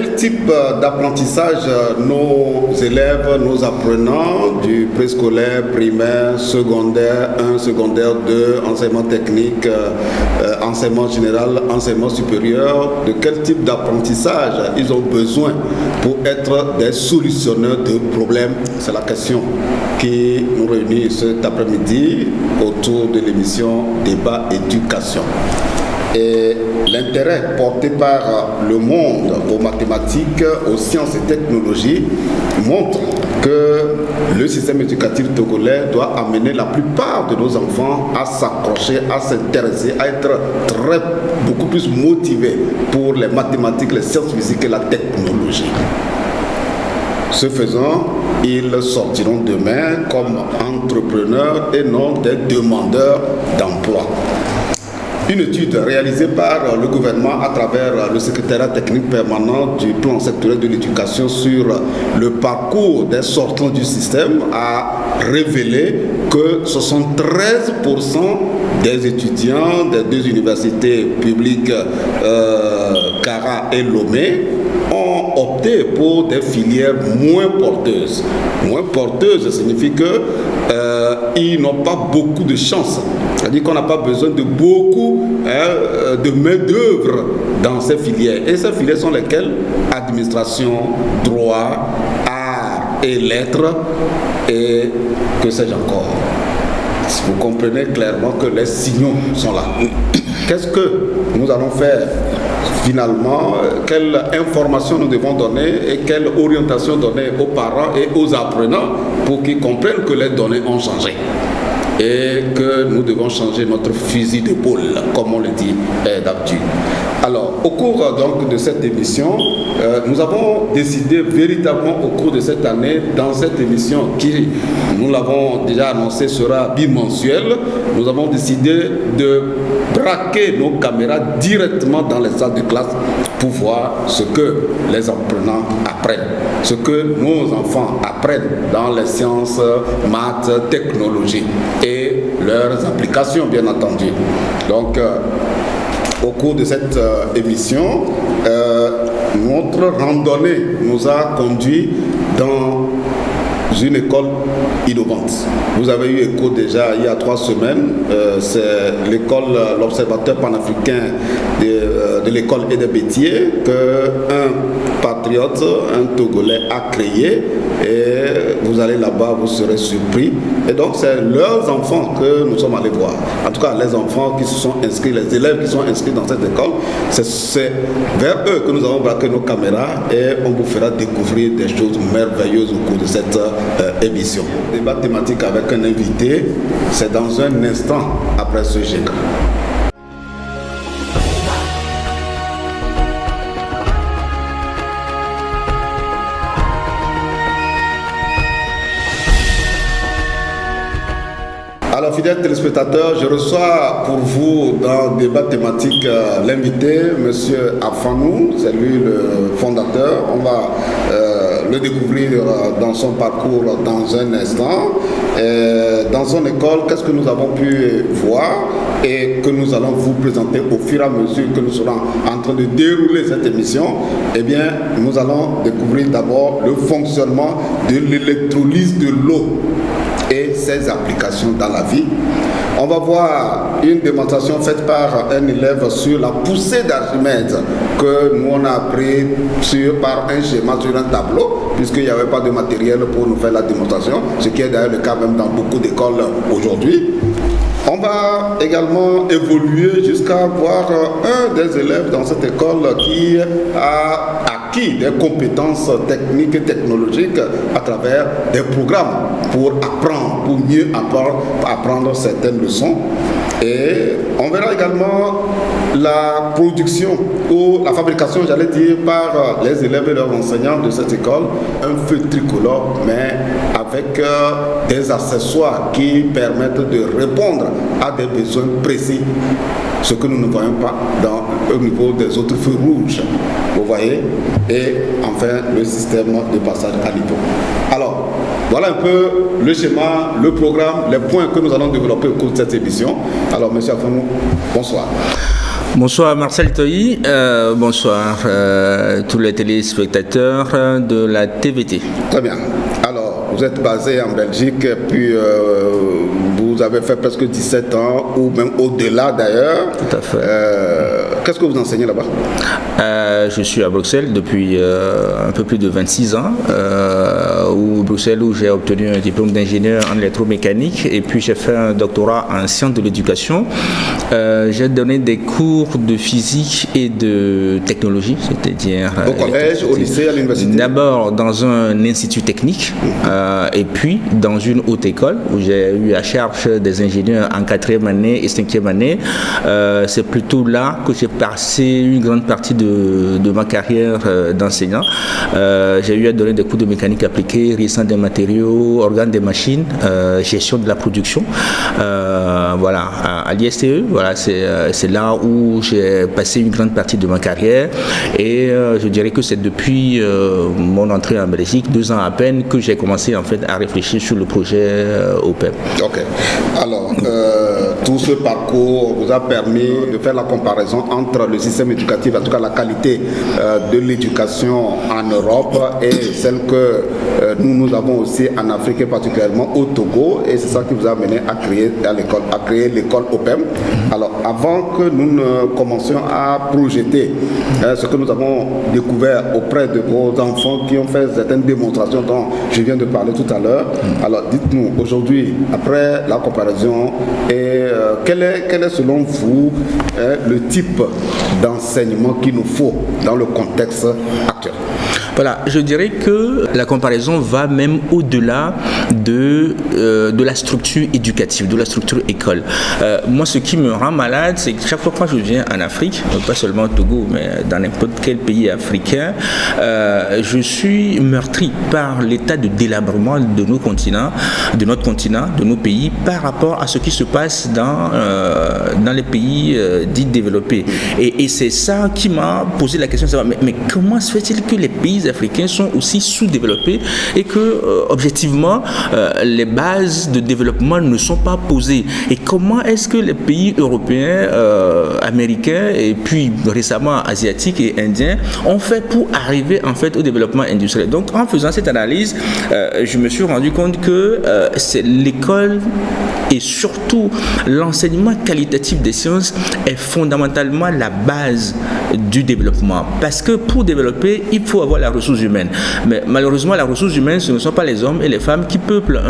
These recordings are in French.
quel type d'apprentissage nos élèves, nos apprenants du préscolaire, primaire, secondaire 1, secondaire 2, enseignement technique, enseignement général, enseignement supérieur, de quel type d'apprentissage ils ont besoin pour être des solutionneurs de problèmes? C'est la question qui nous réunit cet après-midi autour de l'émission Débat Éducation. Et l'intérêt porté par le monde aux mathématiques, aux sciences et technologies montre que le système éducatif togolais doit amener la plupart de nos enfants à s'accrocher, à s'intéresser, à être beaucoup plus motivés pour les mathématiques, les sciences physiques et la technologie. Ce faisant, ils sortiront demain comme entrepreneurs et non des demandeurs d'emploi. Une étude réalisée par le gouvernement à travers le secrétariat technique permanent du plan sectoriel de l'éducation sur le parcours des sortants du système a révélé que 73% des étudiants des deux universités publiques Kara et Lomé ont opté pour des filières moins porteuses. Moins porteuses signifie qu'ils n'ont pas beaucoup de chance. C'est-à-dire qu'on n'a pas besoin de beaucoup de main-d'œuvre dans ces filières. Et ces filières sont lesquelles? Administration, droit, art et lettres, et que sais-je encore. Vous comprenez clairement que les signaux sont là. Qu'est-ce que nous allons faire finalement? Quelle information nous devons donner et quelle orientation donner aux parents et aux apprenants pour qu'ils comprennent que les données ont changé et que nous devons changer notre fusil d'épaule, comme on le dit d'habitude. Alors, au cours donc de cette émission, nous avons décidé véritablement au cours de cette année, dans cette émission qui, nous l'avons déjà annoncé, sera bimensuelle, nous avons décidé de braquer nos caméras directement dans les salles de classe pour voir ce que les apprenants apprennent, ce que nos enfants apprennent dans les sciences, maths, technologie et leurs applications, bien entendu. Donc, au cours de cette émission, notre randonnée nous a conduit dans une école innovante. Vous avez eu écho déjà il y a 3 semaines, c'est l'école, l'Observateur panafricain de l'école Ede Bétier qu'un patriote, un Togolais a créé, et vous allez là-bas, vous serez surpris. Et donc c'est leurs enfants que nous sommes allés voir. En tout cas, les enfants qui se sont inscrits, les élèves qui sont inscrits dans cette école, c'est vers eux que nous avons braqué nos caméras et on vous fera découvrir des choses merveilleuses au cours de cette émission. Débat thématique avec un invité, c'est dans un instant après ce générique. Alors, fidèles téléspectateurs, je reçois pour vous dans le débat thématique l'invité, M. Afanou, c'est lui le fondateur. On va le découvrir dans son parcours dans un instant. Dans son école, qu'est-ce que nous avons pu voir et que nous allons vous présenter au fur et à mesure que nous serons en train de dérouler cette émission? Eh bien, nous allons découvrir d'abord le fonctionnement de l'électrolyse de l'eau et ses applications dans la vie. On va voir une démonstration faite par un élève sur la poussée d'Archimède que nous on a appris par un schéma sur un tableau, puisqu'il n'y avait pas de matériel pour nous faire la démonstration, ce qui est d'ailleurs le cas même dans beaucoup d'écoles aujourd'hui. On va également évoluer jusqu'à voir un des élèves dans cette école qui a acquis des compétences techniques et technologiques à travers des programmes pour apprendre, pour mieux apprendre certaines leçons. Et on verra également la production ou la fabrication, j'allais dire, par les élèves et leurs enseignants de cette école, un feu tricolore, mais avec des accessoires qui permettent de répondre à des besoins précis, ce que nous ne voyons pas au niveau des autres feux rouges, vous voyez, et enfin le système de passage à niveau. Alors, voilà un peu le schéma, le programme, les points que nous allons développer au cours de cette émission. Alors, M. Afanou, bonsoir. Bonsoir Marcel Toyi, bonsoir tous les téléspectateurs de la TVT. Très bien. Alors, vous êtes basé en Belgique, puis vous avez fait presque 17 ans, ou même au-delà d'ailleurs. Tout à fait. Qu'est-ce que vous enseignez là-bas? Je suis à Bruxelles depuis un peu plus de 26 ans, où j'ai obtenu un diplôme d'ingénieur en électromécanique et puis j'ai fait un doctorat en sciences de l'éducation. J'ai donné des cours de physique et de technologie, c'est-à-dire au collège, au lycée, à l'université. D'abord dans un institut technique et puis dans une haute école où j'ai eu à charge des ingénieurs en 4e année et 5e année. C'est plutôt là que j'ai passé une grande partie de ma carrière d'enseignant. J'ai eu à donner des cours de mécanique appliquée, résistance des matériaux, organes des machines, gestion de la production. Voilà, à l'ISTE, voilà, c'est là où j'ai passé une grande partie de ma carrière et je dirais que c'est depuis mon entrée en Belgique, 2 ans à peine, que j'ai commencé en fait à réfléchir sur le projet OPEP. Ok. Alors, tout ce parcours vous a permis de faire la comparaison entre le système éducatif, en tout cas la qualité de l'éducation en Europe et celle que nous avons aussi en Afrique et particulièrement au Togo, et c'est ça qui vous a amené à créer l'école OPEM. Alors, avant que nous ne commencions à projeter ce que nous avons découvert auprès de vos enfants qui ont fait certaines démonstrations dont je viens de parler tout à l'heure, alors dites-nous aujourd'hui, après la comparaison, quel est selon vous le type d'enseignement qu'il nous faut dans le contexte actuel? Voilà, je dirais que la comparaison va même au-delà de la structure éducative, de la structure école. Moi, ce qui me rend malade, c'est que chaque fois que je viens en Afrique, pas seulement au Togo, mais dans n'importe quel pays africain, je suis meurtri par l'état de délabrement de nos continents, de notre continent, de nos pays, par rapport à ce qui se passe dans les pays dits développés. Et c'est ça qui m'a posé la question de savoir, mais comment se fait-il que les pays africains sont aussi sous-développés et que, objectivement, les bases de développement ne sont pas posées? Et comment est-ce que les pays européens, américains et puis récemment asiatiques et indiens ont fait pour arriver en fait au développement industriel? Donc, en faisant cette analyse, je me suis rendu compte que c'est l'école et surtout l'enseignement qualitatif des sciences est fondamentalement la base du développement. Parce que pour développer, il faut avoir la ressource humaine. Mais malheureusement, la ressource humaine, ce ne sont pas les hommes et les femmes qui peuplent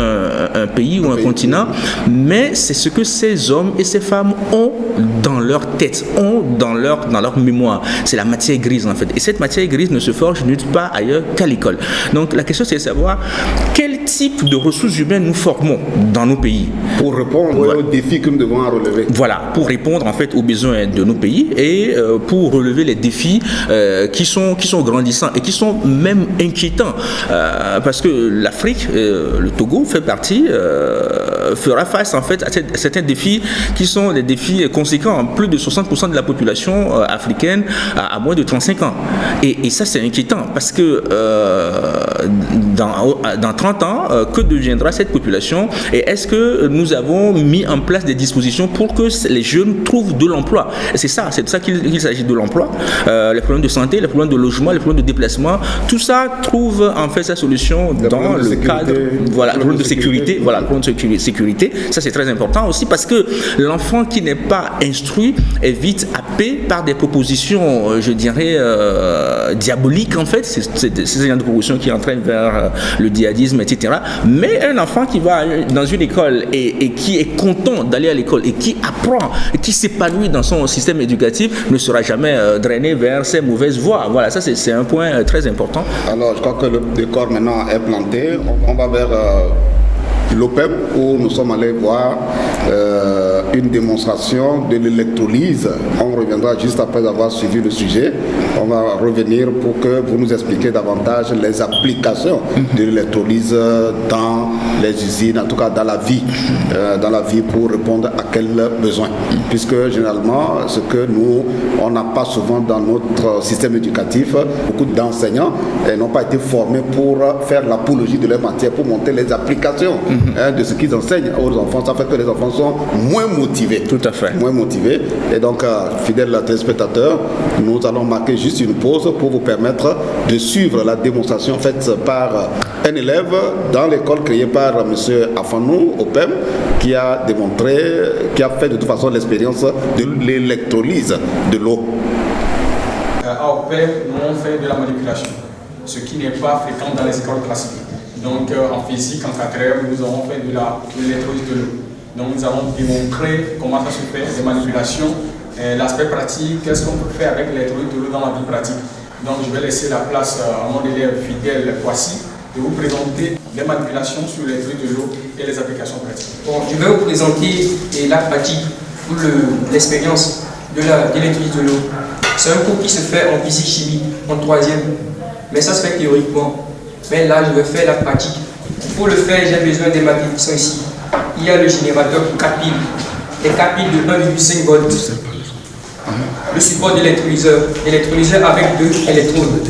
un pays ou un continent, mais c'est ce que ces hommes et ces femmes ont dans leur tête, ont dans leur mémoire. C'est la matière grise en fait. Et cette matière grise ne se forge nulle part ailleurs qu'à l'école. Donc la question c'est de savoir quel type de ressources humaines nous formons dans nos pays. Pour répondre aux défis que nous devons relever. Voilà, pour répondre en fait aux besoins de nos pays et pour relever les défis qui sont grandissants et qui sont même inquiétants. Parce que l'Afrique, le Togo fera face en fait à certains défis qui sont des défis conséquents. Plus de 60% de la population africaine a moins de 35 ans. Et ça c'est inquiétant parce que dans 30 ans, que deviendra cette population et est-ce que nous avons mis en place des dispositions pour que les jeunes trouvent de l'emploi? Et c'est de ça qu'il s'agit, de l'emploi. Les problèmes de santé, les problèmes de logement, les problèmes de déplacement, tout ça trouve en fait sa solution dans le cadre, voilà, le problème de sécurité, voilà, le problème de sécurité. Ça c'est très important aussi parce que l'enfant qui n'est pas instruit est vite happé par des propositions, je dirais, diaboliques en fait. C'est ce genre de propositions qui entraînent vers le djihadisme, etc. Mais un enfant qui va dans une école et qui est content d'aller à l'école et qui apprend et qui s'épanouit dans son système éducatif ne sera jamais drainé vers ces mauvaises voies. Voilà, ça c'est un point très important. Alors je crois que le décor maintenant est planté. On va vers l'OPEP où nous sommes allés voir une démonstration de l'électrolyse. On reviendra juste après avoir suivi le sujet. On va revenir pour que vous nous expliquiez davantage les applications de l'électrolyse dans les usines, en tout cas dans la vie pour répondre à quels besoins. Puisque généralement, ce que on n'a pas souvent dans notre système éducatif, beaucoup d'enseignants n'ont pas été formés pour faire l'apologie de leur matière, pour monter les applications de ce qu'ils enseignent aux enfants. Ça fait que les enfants sont moins motivés. Tout à fait. Moins motivés. Et donc, fidèles téléspectateurs, nous allons marquer juste une pause pour vous permettre de suivre la démonstration faite par un élève dans l'école créée par M. Afanou Opem, qui a démontré, qui a fait de toute façon l'expérience de l'électrolyse de l'eau. À Opem, nous on fait de la manipulation, ce qui n'est pas fréquent dans les écoles classiques. Donc en physique, en 4 nous avons fait de l'électrolyse de l'eau. Donc nous avons démontré comment ça se fait, les manipulations, l'aspect pratique, qu'est-ce qu'on peut faire avec l'électrolyse de l'eau dans la vie pratique. Donc je vais laisser la place à mon élève Fidèle Kwasi de vous présenter les manipulations sur l'électrolyse de l'eau et les applications pratiques. Bon, je vais vous présenter la pratique ou l'expérience de l'électrolyse de l'eau. C'est un cours qui se fait en physique-chimie en 3e, mais ça se fait théoriquement. Mais là, je vais faire la pratique. Pour le faire, j'ai besoin des matériaux qui sont ici. Il y a le générateur pour 4 piles, les 4 piles de 1,5 volts. Le support de l'électrolyseur avec 2 électrodes,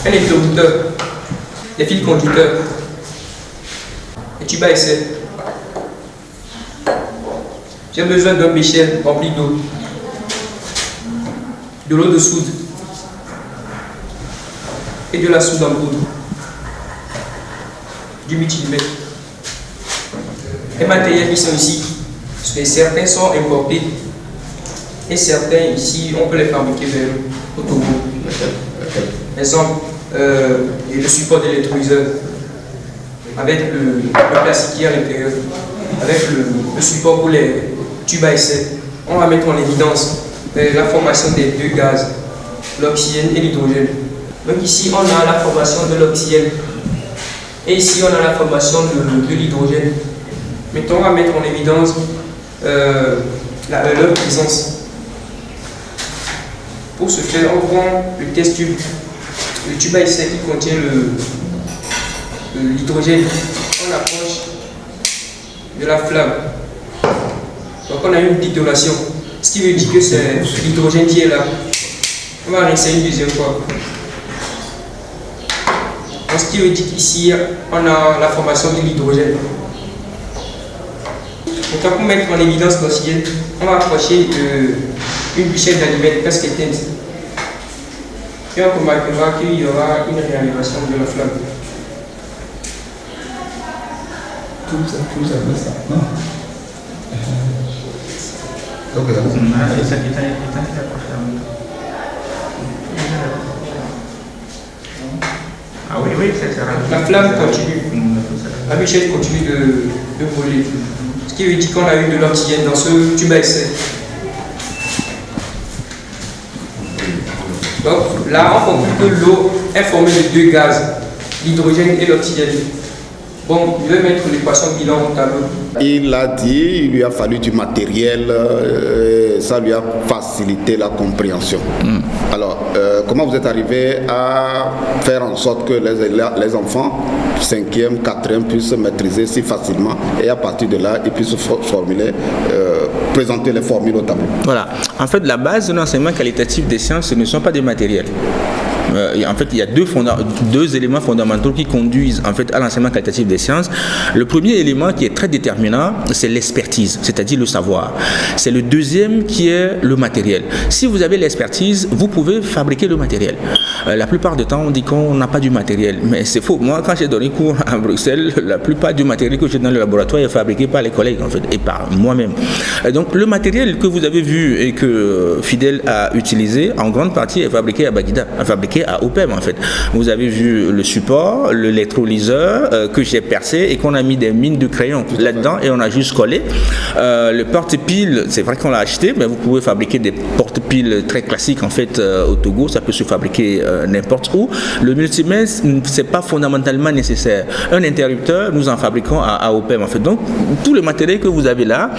un interrupteur, des fils conducteurs, et tube à essai. J'ai besoin d'un bécher rempli d'eau, de l'eau de soude et de la soude en poudre, du multimètre. Les matériels qui sont ici, certains sont importés et certains ici, on peut les fabriquer vers au Togo. Par exemple, le support de l'électrolyseur avec le plastiquier à l'intérieur, avec le support pour les tubes à essai. On va mettre en évidence la formation des 2 gaz, l'oxygène et l'hydrogène. Donc ici, on a la formation de l'oxygène et ici, on a la formation de l'hydrogène. Maintenant, on va mettre en évidence leur présence. Pour ce faire, on prend le test tube, le tube à essai qui contient l'hydrogène. On approche de la flamme. Donc on a une détonation, ce qui veut dire que c'est l'hydrogène qui est là. On va rincer une deuxième fois. Donc, ce qui veut dire qu'ici, on a la formation de l'hydrogène. Donc pour mettre en évidence l'oxygène, on va approcher une bûchette d'allumette presque éteinte. Et on remarquera qu'il y aura une réanimation de la flamme. Tout ça, non? Ah oui, c'est ça. La flamme continue. La bûchette continue de brûler. Ce qui veut dire qu'on a eu de l'oxygène dans ce tube à essai. Donc là, on conclut que l'eau est formée de 2 gaz, l'hydrogène et l'oxygène. Bon, je vais mettre l'équation bilan au tableau. Il a dit, il lui a fallu du matériel, ça lui a facilité la compréhension. Alors, comment vous êtes arrivé à faire en sorte que les enfants 5e, 4e puissent maîtriser si facilement et à partir de là, ils puissent formuler, présenter les formules au tableau? Voilà. En fait, la base de l'enseignement qualitatif des sciences, ce ne sont pas des matériels. En fait, il y a deux éléments fondamentaux qui conduisent en fait à l'enseignement qualitatif des sciences. Le premier élément qui est très déterminant, c'est l'expertise, c'est-à-dire le savoir. C'est le deuxième qui est le matériel. Si vous avez l'expertise, vous pouvez fabriquer le matériel. La plupart du temps, on dit qu'on n'a pas du matériel, mais c'est faux. Moi, quand j'ai donné cours à Bruxelles, la plupart du matériel que j'ai dans le laboratoire est fabriqué par les collègues en fait, et par moi-même. Donc, le matériel que vous avez vu et que Fidèle a utilisé, en grande partie, est fabriqué à Baguida, fabriqué à Opem en fait. Vous avez vu le support, l'électrolyseur que j'ai percé et qu'on a mis des mines de crayon là-dedans et on a juste collé. Le porte-pile, c'est vrai qu'on l'a acheté, mais vous pouvez fabriquer des porte-piles très classiques en fait au Togo, ça peut se fabriquer n'importe où. Le multimètre, c'est pas fondamentalement nécessaire. Un interrupteur, nous en fabriquons à Opem en fait. Donc, tous les matériels que vous avez là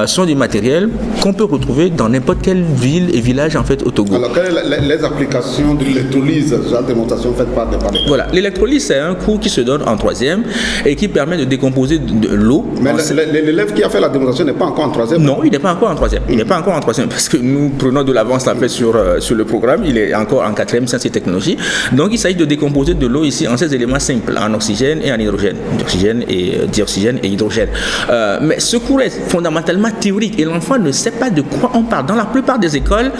sont des matériels qu'on peut retrouver dans n'importe quelle ville et village en fait au Togo. Alors, quelles sont les applications de l'électrolyse, genre de démonstration faite par des Voilà, l'électrolyse, c'est un cours qui se donne en 3e et qui permet de décomposer de l'eau. Mais l'élève qui a fait la démonstration n'est pas encore en 3e? Non, il n'est pas encore en 3e. Il n'est pas encore en 3e parce que nous prenons de l'avance en fait sur le programme. Il est encore en 4e sciences et technologies. Donc, il s'agit de décomposer de l'eau ici en 16 éléments simples, en oxygène et en hydrogène. Dioxygène et hydrogène. Mais ce cours est fondamentalement théorique et l'enfant ne sait pas de quoi on parle. Dans la plupart des écoles,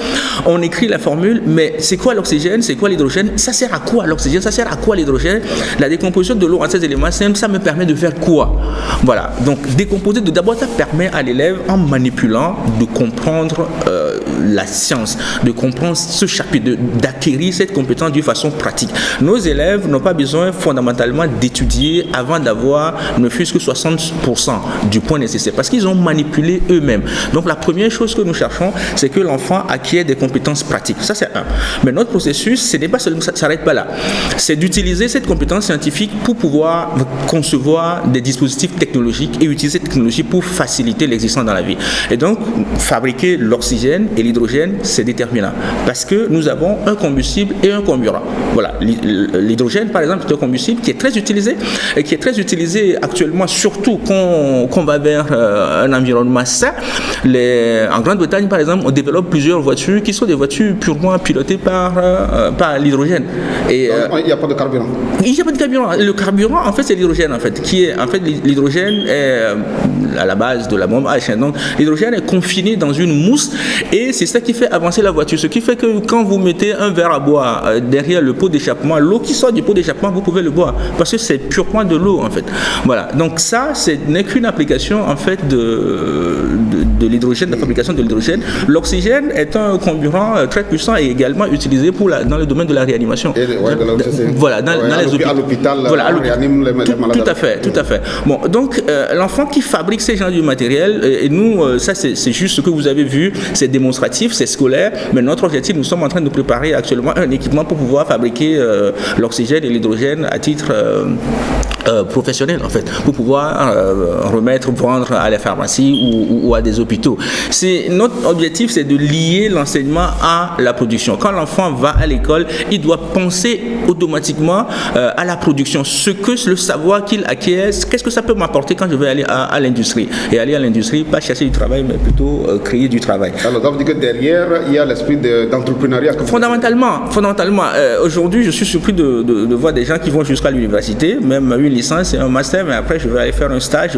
on écrit la formule, mais c'est quoi l'oxygène, c'est quoi l'hydrogène, ça sert à quoi l'oxygène, ça sert à quoi l'hydrogène, la décomposition de l'eau en 16 éléments simples, ça me permet de faire quoi? Voilà, donc décomposer, d'abord ça permet à l'élève en manipulant de comprendre la science, de comprendre ce chapitre, d'acquérir cette compétence d'une façon pratique. Nos élèves n'ont pas besoin fondamentalement d'étudier avant d'avoir ne fût-ce que 60% du point nécessaire, parce qu'ils ont manipulé eux-mêmes. Donc la première chose que nous cherchons, c'est que l'enfant acquiert des compétences pratiques. Ça, c'est un. Mais notre processus, ce n'est pas seulement, ça ne s'arrête pas là. C'est d'utiliser cette compétence scientifique pour pouvoir concevoir des dispositifs technologiques et utiliser cette technologie pour faciliter l'existence dans la vie. Et donc, fabriquer l'oxygène et l'hydrogène, c'est déterminant. Parce que nous avons un combustible et un carburant. Voilà. L'hydrogène, par exemple, est un combustible qui est très utilisé et qui est très utilisé actuellement, surtout qu'on va vers un environnement sain. En Grande-Bretagne, par exemple, on développe plusieurs voitures qui sont des voitures purement pilotées par l'hydrogène. Et il n'y a pas de carburant. Il n'y a pas de carburant. Le carburant, en fait, c'est l'hydrogène, en fait, qui est, en fait, l'hydrogène est à la base de la bombe H. Donc, l'hydrogène est confiné dans une mousse et c'est ça qui fait avancer la voiture. Ce qui fait que quand vous mettez un verre à boire derrière le pot d'échappement, l'eau qui sort du pot d'échappement, vous pouvez le boire parce que c'est purement de l'eau, en fait. Voilà. Donc, ça, ce n'est qu'une application, en fait, de l'hydrogène, de la fabrication de l'hydrogène. L'oxygène est un carburant très puissant et également utilisé dans le domaine de la réanimation. Voilà, dans les hôpitaux. À l'hôpital, voilà, on réanime les malades. Tout à fait. Bon, donc, l'enfant qui fabrique ces genres de matériel, et nous, ça, c'est juste ce que vous avez vu, c'est démonstratif, c'est scolaire, mais notre objectif, nous sommes en train de préparer actuellement un équipement pour pouvoir fabriquer l'oxygène et l'hydrogène à titre professionnel, en fait, pour pouvoir vendre à la pharmacie ou à des hôpitaux. Notre objectif, c'est de lier l'enseignement à la production. Quand l'enfant va à l'école, il doit penser automatiquement à la production. Le savoir qu'il acquiert, qu'est-ce que ça peut m'apporter quand je vais aller à l'industrie? Et aller à l'industrie, pas chercher du travail, mais plutôt créer du travail. Alors, ça veut dire que derrière, il y a l'esprit d'entrepreneuriat. Fondamentalement, aujourd'hui, je suis surpris de voir des gens qui vont jusqu'à l'université, même une licence et un master, mais après, je vais aller faire un stage,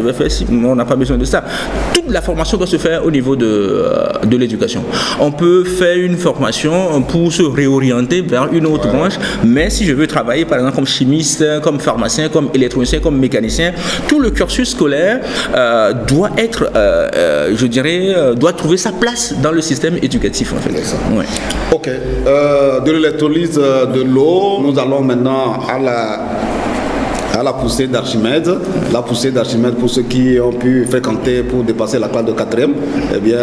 on n'a pas besoin de ça. Toute la formation doit se faire au niveau de l'éducation. On peut faire une formation pour se réorienter vers une autre branche, mais si je veux travailler, par exemple, comme chimiste, comme pharmacien, comme électronicien, comme mécanicien, tout le cursus scolaire doit être, doit trouver sa place dans le système éducatif, en fait. Ouais. Ok. De l'électrolyse de l'eau, nous allons maintenant à la poussée d'Archimède. La poussée d'Archimède, pour ceux qui ont pu fréquenter pour dépasser la classe de 4e, eh bien,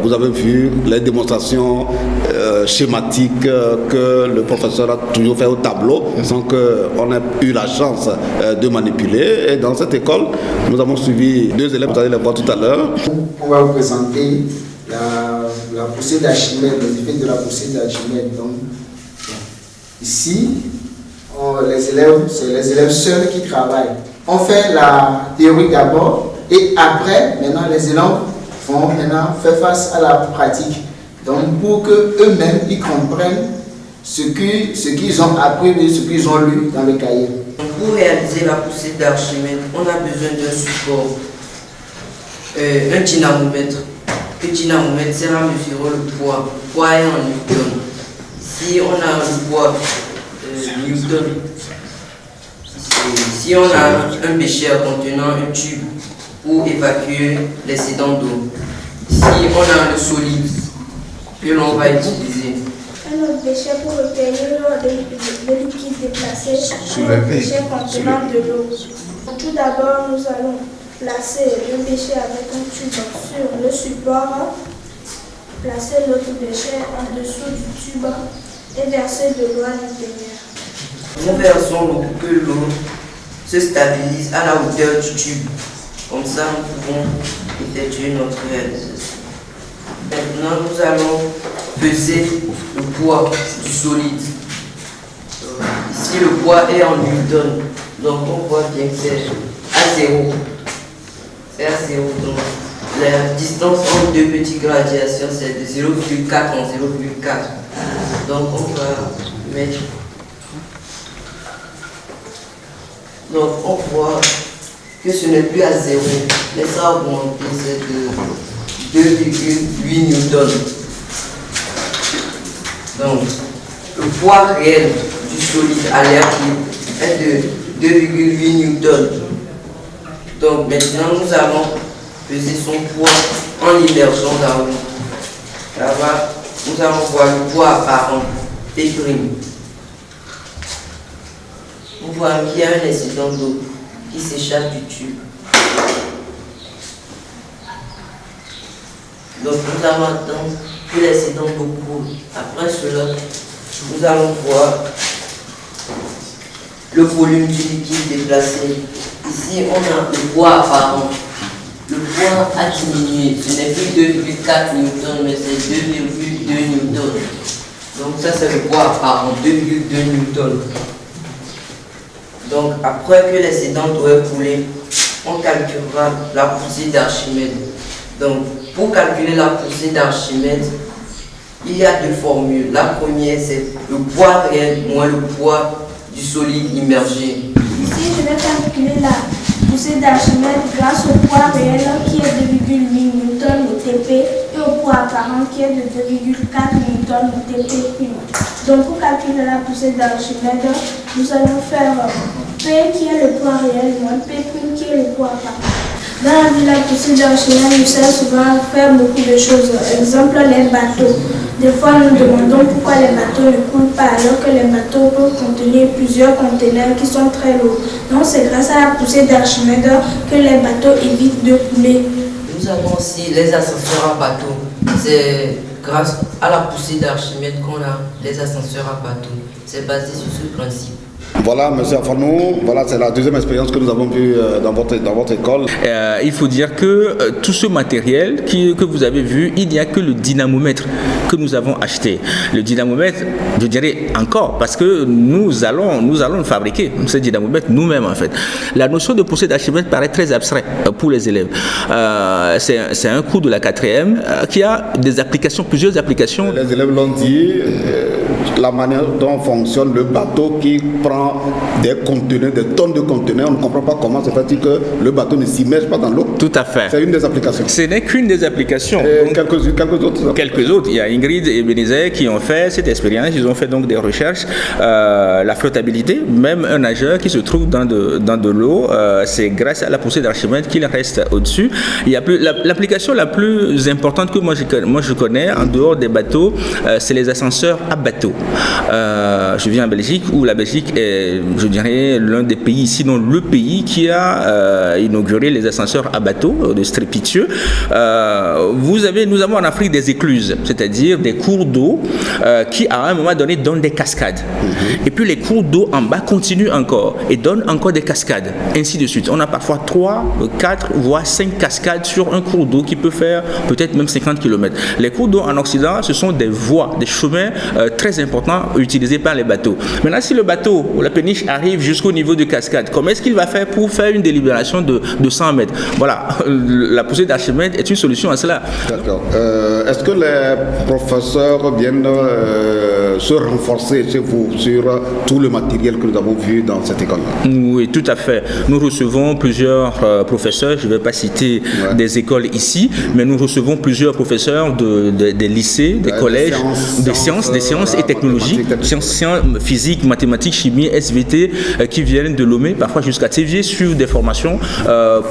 vous avez vu les démonstrations schématiques que le professeur a toujours fait au tableau, sans qu'on ait eu la chance de manipuler. Et dans cette école, nous avons suivi 2 élèves, vous allez les voir tout à l'heure. On va vous présenter la poussée d'Archimède, les effets de la poussée d'Archimède. Donc, ici, c'est les élèves seuls qui travaillent. On fait la théorie d'abord et après, maintenant, les élèves vont faire face à la pratique. Donc, pour qu'eux-mêmes, ils comprennent ce qu'ils ont appris et ce qu'ils ont lu dans le cahier. Pour réaliser la poussée d'Archimède, on a besoin d'un support, un dynamomètre. Le dynamomètre sert à mesurer le poids. Le poids est en newton. Si on a le poids newton, si on a un bécher contenant un tube pour évacuer l'excédent d'eau, si on a le solide que l'on va utiliser. Un autre bécher pour recueillir le liquide déplacé sur le bécher contenant de l'eau. Tout d'abord, nous allons placer le bécher avec un tube sur le support, placer l'autre bécher en dessous du tube et verser de l'eau à l'intérieur. Nous versons l'eau pour que l'eau se stabilise à la hauteur du tube. Comme ça, nous pouvons effectuer notre réalisation. Maintenant, nous allons peser le poids du solide. ici le poids est en newton. Donc on voit bien que c'est à 0. C'est à 0. Donc la distance entre deux petites gradations, c'est de 0,4 en 0,4. Donc on va mettre. Donc on voit que ce n'est plus à 0, mais ça a augmenté, c'est de 2,8 newtons. Donc le poids réel du solide à l'air libre est de 2,8 newtons. Donc maintenant nous allons peser son poids en immersion dans l'eau. Là-bas, nous allons voir le poids apparent, P'. Nous voyons qu'il y a un incident d'eau qui s'échappe du tube. Donc nous allons attendre que l'incident d'eau coule. Après cela, nous allons voir le volume du liquide déplacé. Ici, on a le poids apparent. Le poids a diminué. Ce n'est plus 2,4 newtons, mais c'est 2,2 newtons. Donc ça, c'est le poids apparent, 2,2 newtons. Donc après que l'incident d'eau est coulé, on calculera la poussée d'Archimède. Donc pour calculer la poussée d'Archimède, il y a deux formules. La première, c'est le poids réel moins le poids du solide immergé. Ici, je vais calculer la poussée d'Archimède grâce au poids réel qui est 2,8 newtons au TP et au poids apparent qui est de 2,4 newtons au TP'. Donc pour calculer la poussée d'Archimède, nous allons faire P qui est le poids réel moins P' qui est le poids apparent. Dans la vie, la poussée d'Archimède nous sert souvent à faire beaucoup de choses. Exemple, les bateaux. Des fois, nous demandons pourquoi les bateaux ne coulent pas alors que les bateaux peuvent contenir plusieurs conteneurs qui sont très lourds. Donc, c'est grâce à la poussée d'Archimède que les bateaux évitent de couler. Nous avons aussi les ascenseurs à bateau. C'est grâce à la poussée d'Archimède qu'on a les ascenseurs à bateau. C'est basé sur ce principe. Voilà, M. Afanou, voilà, c'est la deuxième expérience que nous avons vue dans votre école. Il faut dire que tout ce matériel que vous avez vu, il n'y a que le dynamomètre que nous avons acheté. Le dynamomètre, je dirais encore, parce que nous allons le fabriquer, ce dynamomètre nous-mêmes en fait. La notion de poussée d'Archimède paraît très abstrait pour les élèves. C'est un cours de la 4e qui a des applications, plusieurs applications. Les élèves l'ont dit, la manière dont fonctionne le bateau qui prend des conteneurs, des tonnes de conteneurs, on ne comprend pas comment c'est fait que le bateau ne s'immerge pas dans l'eau. Tout à fait. C'est une des applications. Ce n'est qu'une des applications. Quelques autres. Il y a Ingrid et Bénézet qui ont fait cette expérience. Ils ont fait donc des recherches. La flottabilité, même un nageur qui se trouve dans de l'eau, c'est grâce à la poussée d'Archimède qu'il reste au-dessus. Il y a l'application la plus importante que moi je connais en dehors des bateaux, c'est les ascenseurs à bateau. Je viens en Belgique où la Belgique est, je dirais, l'un des pays, sinon le pays qui a inauguré les ascenseurs à bateau de Strépitieux. Nous avons en Afrique des écluses, c'est-à-dire des cours d'eau qui à un moment donné donnent des cascades. Et puis les cours d'eau en bas continuent encore et donnent encore des cascades, ainsi de suite. On a parfois 3, 4, voire 5 cascades sur un cours d'eau qui peut faire peut-être même 50 km. Les cours d'eau en Occident, ce sont des voies, des chemins très importants utilisés par les bateaux. Maintenant, si le bateau ou la péniche arrive jusqu'au niveau de cascade, comment est-ce qu'il va faire pour faire une délibération de 100 mètres? Voilà, la poussée d'Archimède est une solution à cela. D'accord. Est-ce que les professeurs viennent se renforcer chez vous sur tout le matériel que nous avons vu dans cette école-là? Oui, tout à fait. Nous recevons plusieurs professeurs, je ne vais pas citer des écoles ici, mais nous recevons plusieurs professeurs des lycées, des collèges, des sciences et technologies, sciences, physique, mathématiques, chimie, SVT, qui viennent de Lomé, parfois jusqu'à Théviers, suivre des formations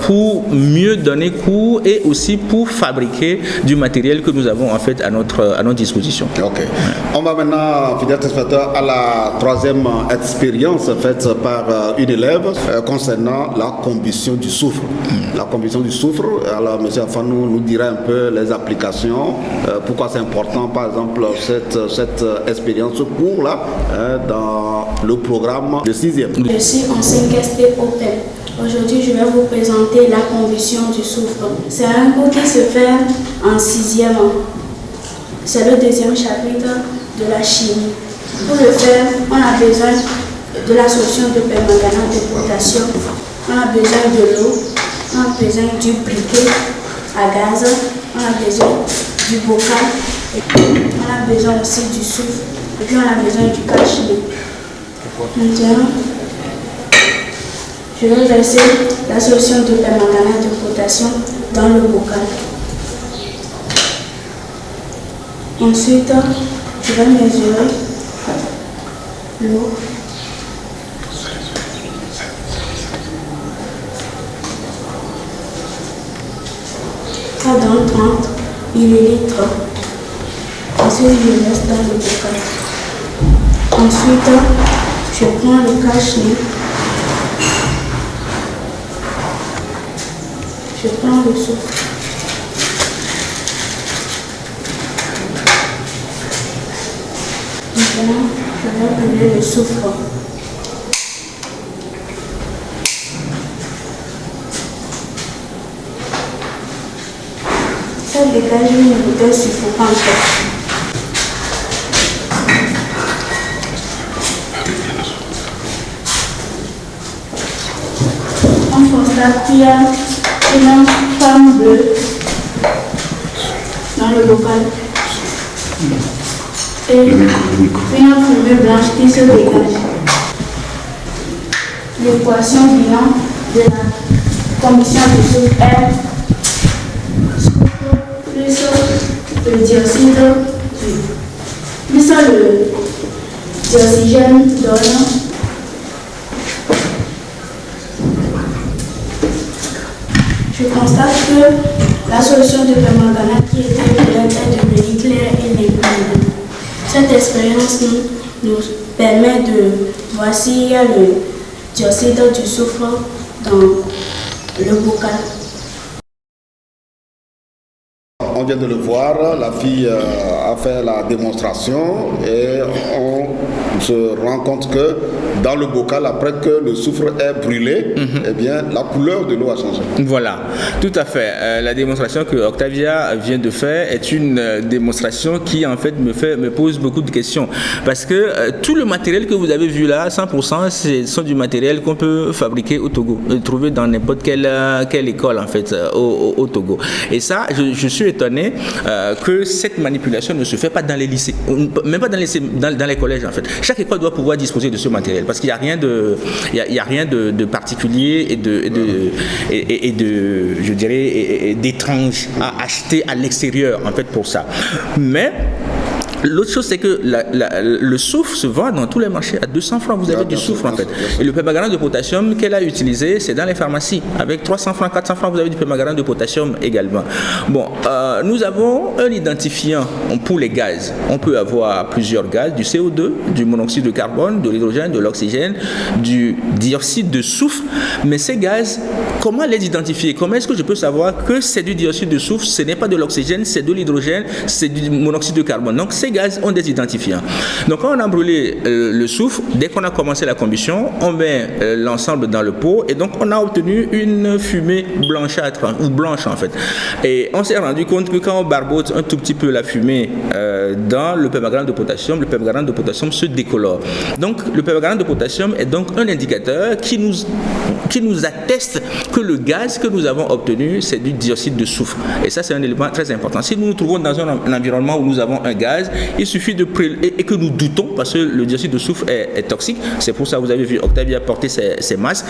pour mieux donner cours et aussi pour fabriquer du matériel que nous avons en fait à notre disposition. Ok. On va maintenant, fidèles téléspectateurs, à la troisième expérience faite par une élève concernant la combustion du soufre. La combustion du soufre, alors M. Afanou nous dira un peu les applications, pourquoi c'est important, par exemple, cette expérience, ce cours-là, dans le programme de 6e. Je suis en 5e Opel. Aujourd'hui, je vais vous présenter la combustion du soufre. C'est un cours qui se fait en 6e. C'est le deuxième chapitre de la chimie. Pour le faire, on a besoin de la solution de permanganate de potassium, on a besoin de l'eau, on a besoin du briquet à gaz, on a besoin du bocal, on a besoin aussi du soufre, et puis on a besoin du cache-nez. Maintenant, je vais verser la solution de permanganate de potassium dans le bocal. Ensuite, je vais mesurer l'eau. Ça donne 30 millilitres. Ensuite, je laisse dans le bocal. Ensuite, je prends le cache-nez. Je prends le soufre. Maintenant, je vais brûler le soufre. Ça dégage une odeur suffocante. On constate qu'il y a une flamme bleue dans le bocal et une fumée blanche qui se dégage. L'équation bilan de la commission du soufre est plus le dioxyde plus le dioxygène donne je constate que la solution de permanganate qui était brûlée est devenue claire et limpide. Cette expérience nous permet de voir s'il y a le dioxyde du soufre dans le bocal. On vient de le voir, la fille a fait la démonstration et on se rend compte que dans le bocal, après que le soufre est brûlé, eh bien, la couleur de l'eau a changé. Voilà, tout à fait. La démonstration que Octavia vient de faire est une démonstration qui en fait me pose beaucoup de questions. Parce que tout le matériel que vous avez vu là, 100%, ce sont du matériel qu'on peut fabriquer au Togo, trouver dans n'importe quelle école en fait au Togo. Et ça, je suis étonné que cette manipulation ne se fait pas dans les lycées, même pas dans les collèges en fait. Chaque école doit pouvoir disposer de ce matériel parce qu'il n'y a rien de particulier et de je dirais d'étrange à acheter à l'extérieur en fait pour ça. Mais l'autre chose, c'est que le soufre se vend dans tous les marchés. À 200 francs, vous avez du soufre en fait. Et le permanganate de potassium qu'elle a utilisé, c'est dans les pharmacies. Avec 300 francs, 400 francs, vous avez du permanganate de potassium également. Bon, nous avons un identifiant pour les gaz. On peut avoir plusieurs gaz, du CO2, du monoxyde de carbone, de l'hydrogène, de l'oxygène, du dioxyde de soufre. Mais ces gaz, comment les identifier? Comment est-ce que je peux savoir que c'est du dioxyde de soufre, ce n'est pas de l'oxygène, c'est de l'hydrogène, c'est du monoxyde de carbone? Donc, ces gaz ont des identifiants. Donc quand on a brûlé le soufre, dès qu'on a commencé la combustion, on met l'ensemble dans le pot et donc on a obtenu une fumée blanchâtre ou blanche en fait. Et on s'est rendu compte que quand on barbote un tout petit peu la fumée dans le permanganate de potassium se décolore. Donc le permanganate de potassium est donc un indicateur qui nous atteste que le gaz que nous avons obtenu, c'est du dioxyde de soufre. Et ça, c'est un élément très important. Si nous nous trouvons dans un environnement où nous avons un gaz, il suffit de et que nous doutons, parce que le dioxyde de soufre est toxique. C'est pour ça que vous avez vu Octavia porter ses masques.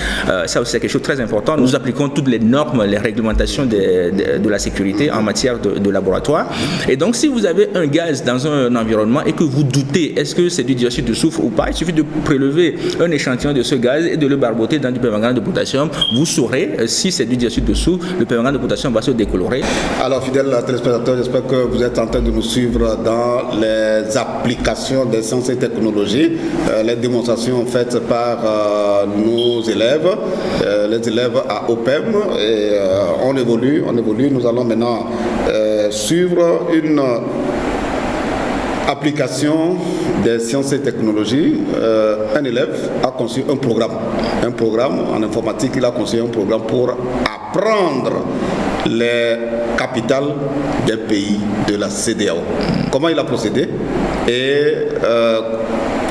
Ça aussi, c'est quelque chose de très important. Nous appliquons toutes les normes, les réglementations de la sécurité en matière de laboratoire. Et donc, si vous avez un gaz dans un environnement et que vous doutez, est-ce que c'est du dioxyde de soufre ou pas, il suffit de prélever un échantillon de ce gaz et de le barboter dans du permanganate de potassium. Vous saurez si c'est du dioxyde de soufre, le permanganate de potassium va se décolorer. Alors, fidèles téléspectateurs, j'espère que vous êtes en train de nous suivre dans les applications des sciences et technologies, les démonstrations faites par nos élèves, les élèves à OPEM. Et on évolue. Nous allons maintenant suivre une application des sciences et technologies. Un élève a conçu un programme en informatique. Il a conçu un programme pour apprendre les capitales des pays de la CEDEAO. Comment il a procédé et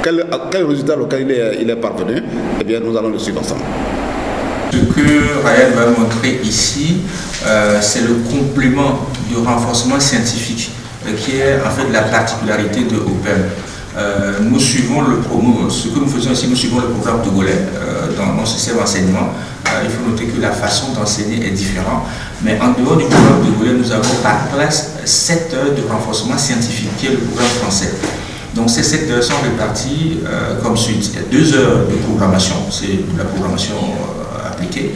quel résultat auquel il est parvenu? Eh bien, nous allons le suivre ensemble. Ce que Ryan va montrer ici, c'est le complément du renforcement scientifique qui est en fait la particularité de OPEM. Nous suivons ce que nous faisons ici, nous suivons le programme togolais dans notre système d'enseignement. Il faut noter que la façon d'enseigner est différente, mais en dehors du programme togolais, nous avons par classe 7 heures de renforcement scientifique, qui est le programme français. Donc ces 7 heures sont réparties comme suit. Il y a 2 heures de programmation, c'est de la programmation appliquée,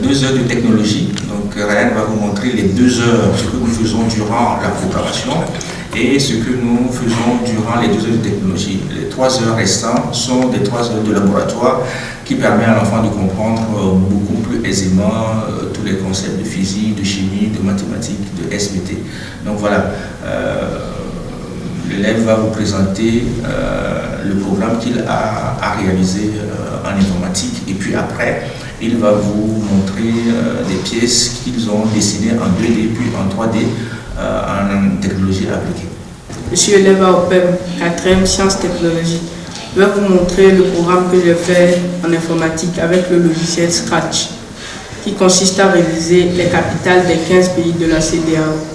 2 heures de technologie. Donc Ryan va vous montrer les 2 heures, ce que nous faisons durant la programmation et ce que nous faisons durant les 2 heures de technologie. Les 3 heures restantes sont des 3 heures de laboratoire qui permettent à l'enfant de comprendre beaucoup plus aisément tous les concepts de physique, de chimie, de mathématiques, de SVT. Donc voilà. L'élève va vous présenter le programme qu'il a réalisé en informatique et puis après, il va vous montrer des pièces qu'ils ont dessinées en 2D puis en 3D en technologie appliquée. Je suis élève à OPEM, 4e sciences technologies. Je vais vous montrer le programme que j'ai fait en informatique avec le logiciel Scratch qui consiste à réviser les capitales des 15 pays de la CEDEAO.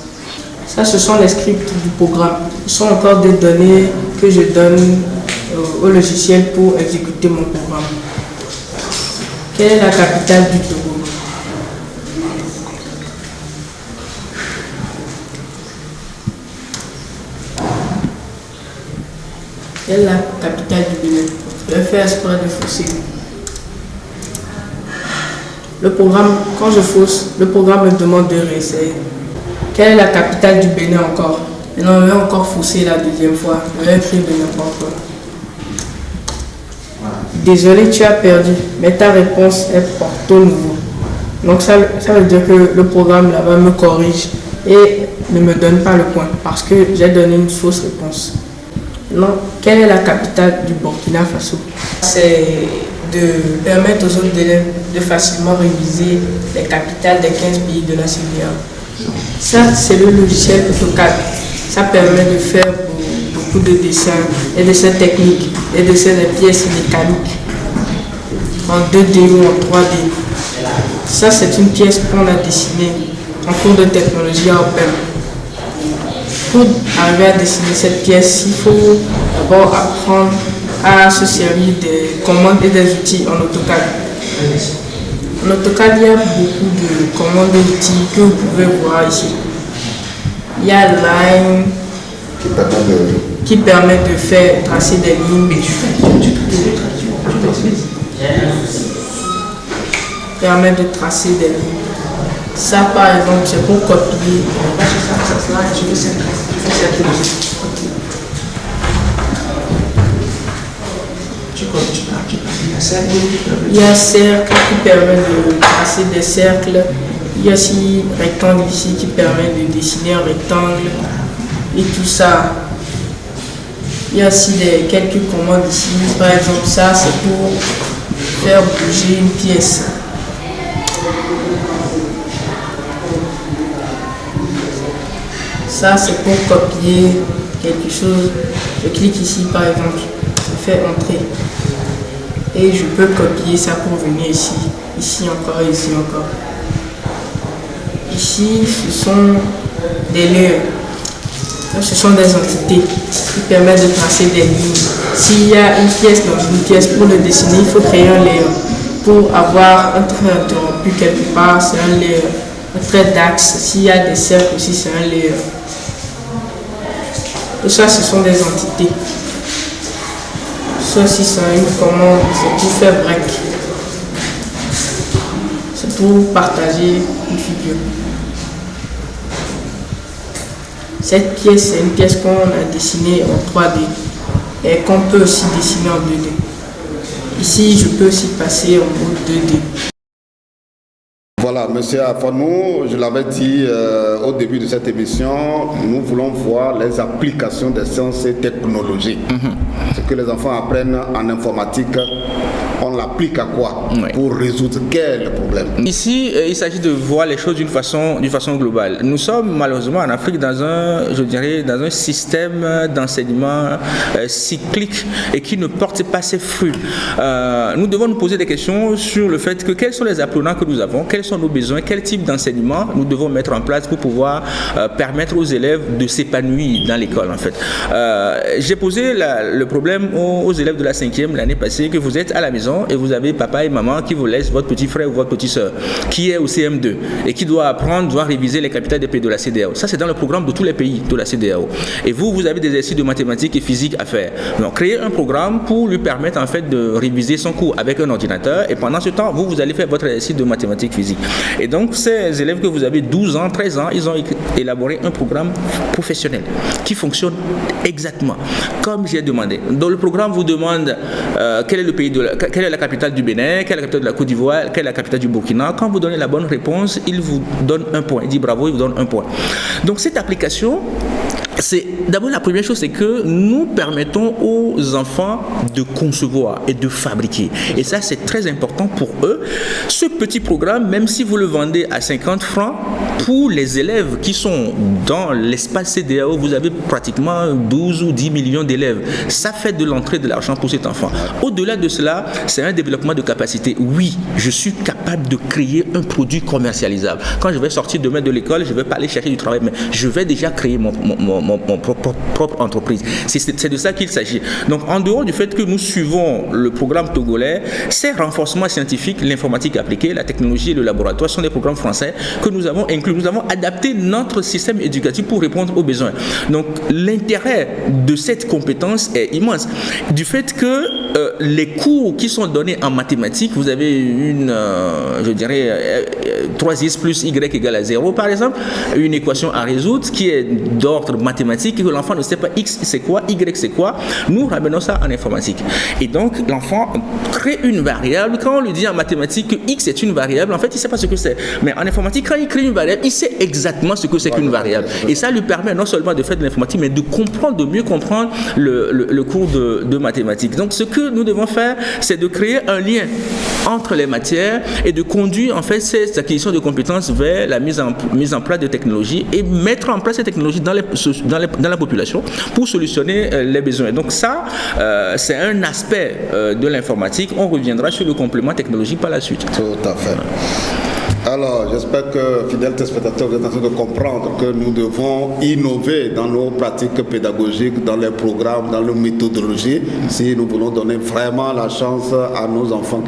Ça, ce sont les scripts du programme. Ce sont encore des données que je donne au logiciel pour exécuter mon programme. Quelle est la capitale du Togo? Quelle est la capitale du Bénin? Je vais faire exprès de fausser. Le programme, quand je fausse, le programme me demande de réessayer. Quelle est la capitale du Bénin encore? Maintenant, je vais encore fausser la deuxième fois. Je vais écrire Bénin encore. Désolé, tu as perdu, mais ta réponse est Porto Nouveau. Donc ça veut dire que le programme là-bas me corrige et ne me donne pas le point parce que j'ai donné une fausse réponse. Non, quelle est la capitale du Burkina Faso? C'est de permettre aux autres élèves de facilement réviser les capitales des 15 pays de la CEDEAO. Ça, c'est le logiciel AutoCAD. Ça permet de faire beaucoup de dessins, des dessins techniques, des dessins de pièces mécaniques en 2D ou en 3D. Ça, c'est une pièce qu'on a dessinée en cours de technologie à OPEM. Pour arriver à dessiner cette pièce, il faut d'abord apprendre à se servir des commandes et des outils en AutoCAD. En AutoCAD, il y a beaucoup de commandes et d'outils que vous pouvez voir ici. Il y a Line qui permet de faire tracer des lignes. Permet de tracer des lignes. Ça, par exemple, c'est pour copier. Il y a cercle qui permet de tracer des cercles. Il y a aussi rectangle ici qui permet de dessiner un rectangle et tout ça. Il y a aussi quelques commandes ici. Par exemple, ça c'est pour faire bouger une pièce. Ça c'est pour copier quelque chose. Je clique ici par exemple, je fais entrer. Et je peux copier ça pour venir ici, ici encore et ici encore. Ici, ce sont des layers. Ce sont des entités qui permettent de tracer des lignes. S'il y a une pièce dans une pièce, pour le dessiner, il faut créer un layer. Pour avoir un trait interrompu quelque part, c'est un layer. Un trait d'axe, s'il y a des cercles aussi, c'est un layer. Tout ça, ce sont des entités. Ça aussi, c'est une commande, c'est pour faire break. C'est pour partager une figure. Cette pièce, c'est une pièce qu'on a dessinée en 3D et qu'on peut aussi dessiner en 2D. Ici, je peux aussi passer en mode 2D. Voilà, monsieur Afanou, je l'avais dit au début de cette émission, nous voulons voir les applications des sciences et technologies. Ce que les enfants apprennent en informatique on l'applique à quoi pour résoudre quel problème? Ici, il s'agit de voir les choses d'une façon globale. Nous sommes malheureusement en Afrique dans un système d'enseignement cyclique et qui ne porte pas ses fruits. Nous devons nous poser des questions sur le fait que quels sont les apprenants que nous avons, quels sont nos besoins, quel type d'enseignement nous devons mettre en place pour pouvoir permettre aux élèves de s'épanouir dans l'école en fait. J'ai posé le problème aux élèves de la 5e l'année passée, que vous êtes à la maison et vous avez papa et maman qui vous laissent votre petit frère ou votre petite soeur qui est au CM2 et qui doit réviser les capitales des pays de la CEDEAO. Ça, c'est dans le programme de tous les pays de la CEDEAO. Et vous avez des exercices de mathématiques et physique à faire. Donc, créez un programme pour lui permettre en fait de réviser son cours avec un ordinateur et pendant ce temps, vous allez faire votre exercice de mathématiques physique. Et donc, ces élèves que vous avez 12 ans, 13 ans, ils ont élaboré un programme professionnel qui fonctionne exactement comme j'ai demandé. Dans le programme, vous demande quelle est la capitale du Bénin, quelle est la capitale de la Côte d'Ivoire, quelle est la capitale du Burkina. Quand vous donnez la bonne réponse, il vous donne un point. Il dit bravo, il vous donne un point. Donc cette application, d'abord la première chose, c'est que nous permettons aux enfants de concevoir et de fabriquer. Et ça, c'est très important pour eux. Ce petit programme, même si vous le vendez à 50 francs, pour les élèves qui sont dans l'espace CEDEAO, vous avez pratiquement 12 ou 10 millions d'élèves. Ça fait de l'entrée de l'argent pour cet enfant. Au-delà de cela, c'est un développement de capacité. Oui, je suis capable de créer un produit commercialisable. Quand je vais sortir demain de l'école, je ne vais pas aller chercher du travail, mais je vais déjà créer mon propre entreprise. C'est de ça qu'il s'agit. Donc, en dehors du fait que nous suivons le programme togolais, ces renforcements scientifiques, l'informatique appliquée, la technologie et le laboratoire sont des programmes français que nous avons inclus. Nous avons adapté notre système éducatif pour répondre aux besoins. Donc, l'intérêt de cette compétence est immense. Du fait que les cours qui sont donnés en mathématiques, vous avez une, 3x plus y égale à 0, par exemple, une équation à résoudre qui est d'ordre mathématique et que l'enfant ne sait pas x c'est quoi, y c'est quoi. Nous ramenons ça en informatique. Et donc, l'enfant crée une variable. Quand on lui dit en mathématiques que x est une variable, en fait, il ne sait pas ce que c'est. Mais en informatique, quand il crée une variable, il sait exactement ce que c'est qu'une variable. Et ça lui permet non seulement de faire de l'informatique, mais de mieux comprendre le cours de mathématiques. Donc, ce que nous devons faire, c'est de créer un lien entre les matières et de conduire en fait ces acquisitions de compétences vers la mise en place de technologies et mettre en place ces technologies dans la population pour solutionner les besoins. Donc ça, c'est un aspect de l'informatique. On reviendra sur le complément technologique par la suite. Tout à fait. Alors, j'espère que, fidèles téléspectateurs, vous êtes en train de comprendre que nous devons innover dans nos pratiques pédagogiques, dans les programmes, dans nos méthodologies, si nous voulons donner vraiment la chance à nos enfants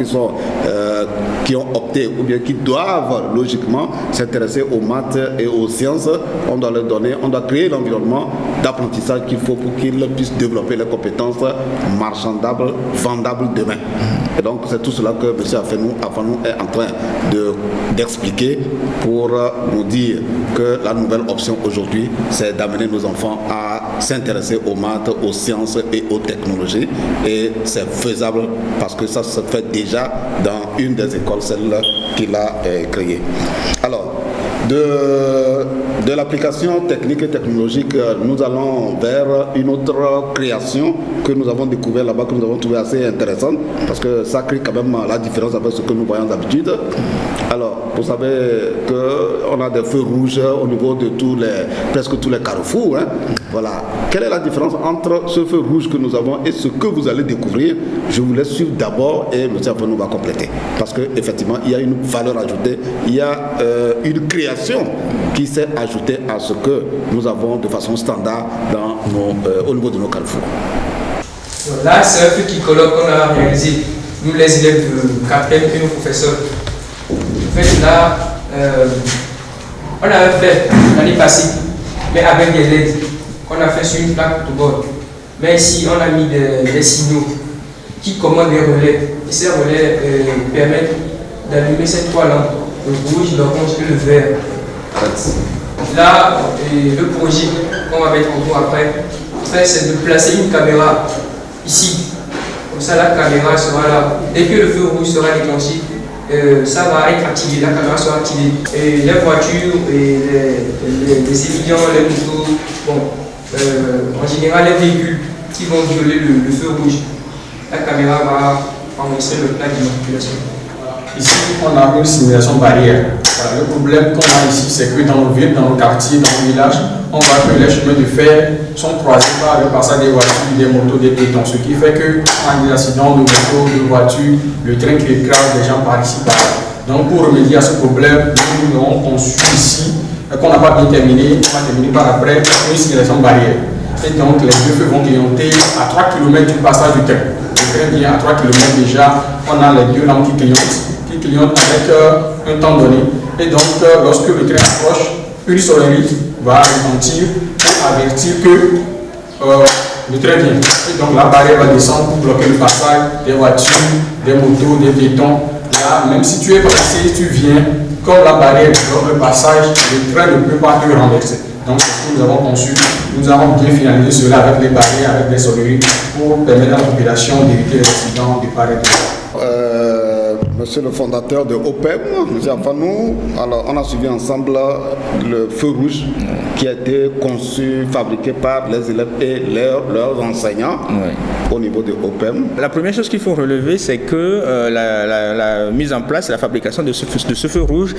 qui ont opté ou bien qui doivent logiquement s'intéresser aux maths et aux sciences. On doit leur donner, on doit créer l'environnement d'apprentissage qu'il faut pour qu'ils puissent développer les compétences marchandables, vendables demain. Et donc, c'est tout cela que M. Afenou est en train d'expliquer pour nous dire que la nouvelle option aujourd'hui, c'est d'amener nos enfants à s'intéresser aux maths, aux sciences et aux technologies. Et c'est faisable parce que ça se fait déjà dans une des écoles, celle qu'il a créée. Alors, de l'application technique et technologique, nous allons vers une autre création que nous avons découvert là-bas, que nous avons trouvé assez intéressante, parce que ça crée quand même la différence avec ce que nous voyons d'habitude. Alors, vous savez qu'on a des feux rouges au niveau de presque tous les carrefours. Hein. Voilà. Quelle est la différence entre ce feu rouge que nous avons et ce que vous allez découvrir? Je vous laisse suivre d'abord et M. Afenou va compléter. Parce qu'effectivement, il y a une valeur ajoutée, il y a une création qui s'est ajoutée à ce que nous avons de façon standard au niveau de nos carrefours. Là, c'est un petit colloque qu'on a réalisé, nous les élèves de 4e et nos professeurs. En fait, là, on avait fait l'année passée, mais avec des LED qu'on a fait sur une plaque de bord. Mais ici, on a mis des signaux qui commandent des relais. Et ces relais permettent d'allumer ces trois lampes, le rouge, l'orange et le vert. Là, le projet qu'on va mettre en cours après, c'est de placer une caméra ici. Comme ça, la caméra sera là. Dès que le feu rouge sera déclenché, ça va être activé, la caméra sera activée. Et les voitures, et les étudiants, les motos, en général les véhicules qui vont violer le feu rouge, la caméra va fournissez le plan d'immatriculation. Ici, on a une simulation barrière. Voilà, le problème qu'on a ici, c'est que dans nos villes, dans nos quartiers, dans nos villages, on voit que les chemins de fer sont croisés par le passage des voitures, des motos, des piétons. Ce qui fait qu'en des accidents de motos, de voitures, le train qui écrase les gens par ici, par là. Donc, pour remédier à ce problème, nous avons conçu ici, qu'on n'a pas bien terminé, on va terminer par après, une signalisation barrière. Et donc, les deux feux vont clignoter à 3 km du passage du train. Le train vient à 3 km déjà, on a les deux lampes qui clignotent avec un temps donné. Et donc, lorsque le train approche, une sonnerie va retentir pour avertir que le train vient. Et donc, la barrière va descendre pour bloquer le passage des voitures, des motos, des piétons. Là, même si tu es pressé, tu viens, comme la barrière bloque le passage, le train ne peut pas te renverser. Donc, c'est ce que nous avons conçu. Nous avons bien finalisé cela avec les barrières, avec les sonneries, pour permettre à la population d'éviter les accidents de part et d'autre. Monsieur le fondateur de OPEM, M. Afanou, alors on a suivi ensemble le feu rouge qui a été conçu, fabriqué par les élèves et leurs enseignants au niveau de OPEM. La première chose qu'il faut relever, c'est que la mise en place, la fabrication de ce feu rouge,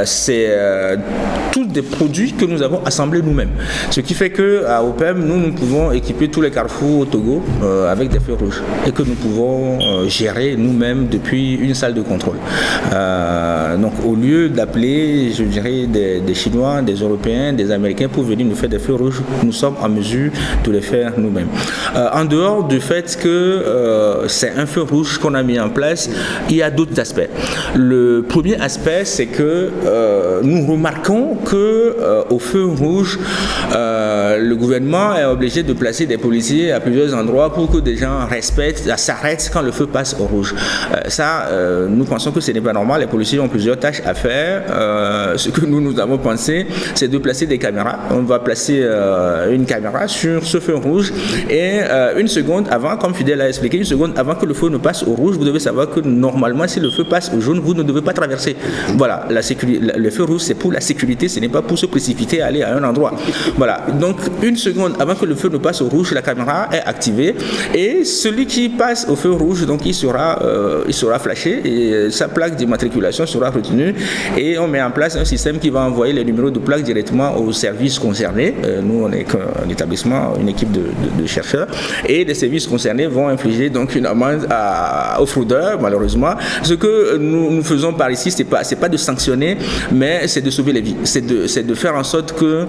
c'est tous des produits que nous avons assemblés nous-mêmes. Ce qui fait qu'à OPEM, nous pouvons équiper tous les carrefours au Togo avec des feux rouges et que nous pouvons gérer nous-mêmes depuis une salle de contrôle. Donc au lieu d'appeler, je dirais, des Chinois, des Européens, des Américains pour venir nous faire des feux rouges, nous sommes en mesure de les faire nous-mêmes. En dehors du fait que c'est un feu rouge qu'on a mis en place, il y a d'autres aspects. Le premier aspect, c'est que nous remarquons que au feu rouge, le gouvernement est obligé de placer des policiers à plusieurs endroits pour que des gens s'arrêtent quand le feu passe au rouge. Nous pensons que ce n'est pas normal. Les policiers ont plusieurs tâches à faire. Ce que nous avons pensé, c'est de placer des caméras. On va placer une caméra sur ce feu rouge et une seconde avant, comme Fidèle a expliqué, une seconde avant que le feu ne passe au rouge, vous devez savoir que normalement, si le feu passe au jaune, vous ne devez pas traverser. Voilà, le feu rouge, c'est pour la sécurité, ce n'est pas pour se précipiter à aller à un endroit. Voilà, donc une seconde avant que le feu ne passe au rouge, la caméra est activée et celui qui passe au feu rouge, donc il sera flashé et sa plaque d'immatriculation sera retenue et on met en place un système qui va envoyer les numéros de plaque directement aux services concernés. Nous, on est qu'un établissement, une équipe de chercheurs et les services concernés vont infliger donc une amende aux fraudeurs, malheureusement. Ce que nous faisons par ici, c'est pas de sanctionner, mais c'est de sauver les vies. C'est de faire en sorte que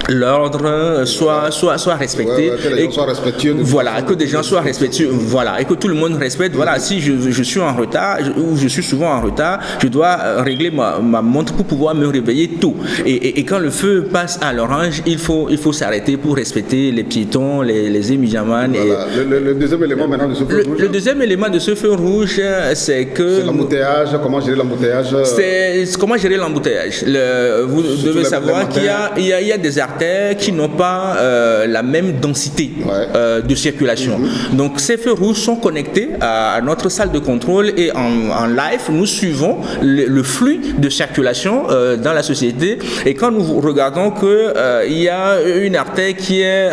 l'ordre soit respecté. Que les gens soient respectueux. Voilà, que des gens soient respectueux. Voilà, et que tout le monde respecte. Voilà, si je suis en retard, ou je suis souvent en retard, je dois régler ma montre pour pouvoir me réveiller tôt. Et quand le feu passe à l'orange, il faut s'arrêter pour respecter les piétons, les émigamans. Voilà. Le deuxième élément maintenant de ce feu rouge. Le deuxième élément de ce feu rouge, c'est que... C'est l'embouteillage, comment gérer l'embouteillage. C'est comment gérer l'embouteillage. Vous devez savoir qu'il y a des artères qui n'ont pas la même densité de circulation. Donc ces feux rouges sont connectés à notre salle de contrôle et en live, nous suivons le flux de circulation dans la société. Et quand nous regardons qu'il y a une artère qui est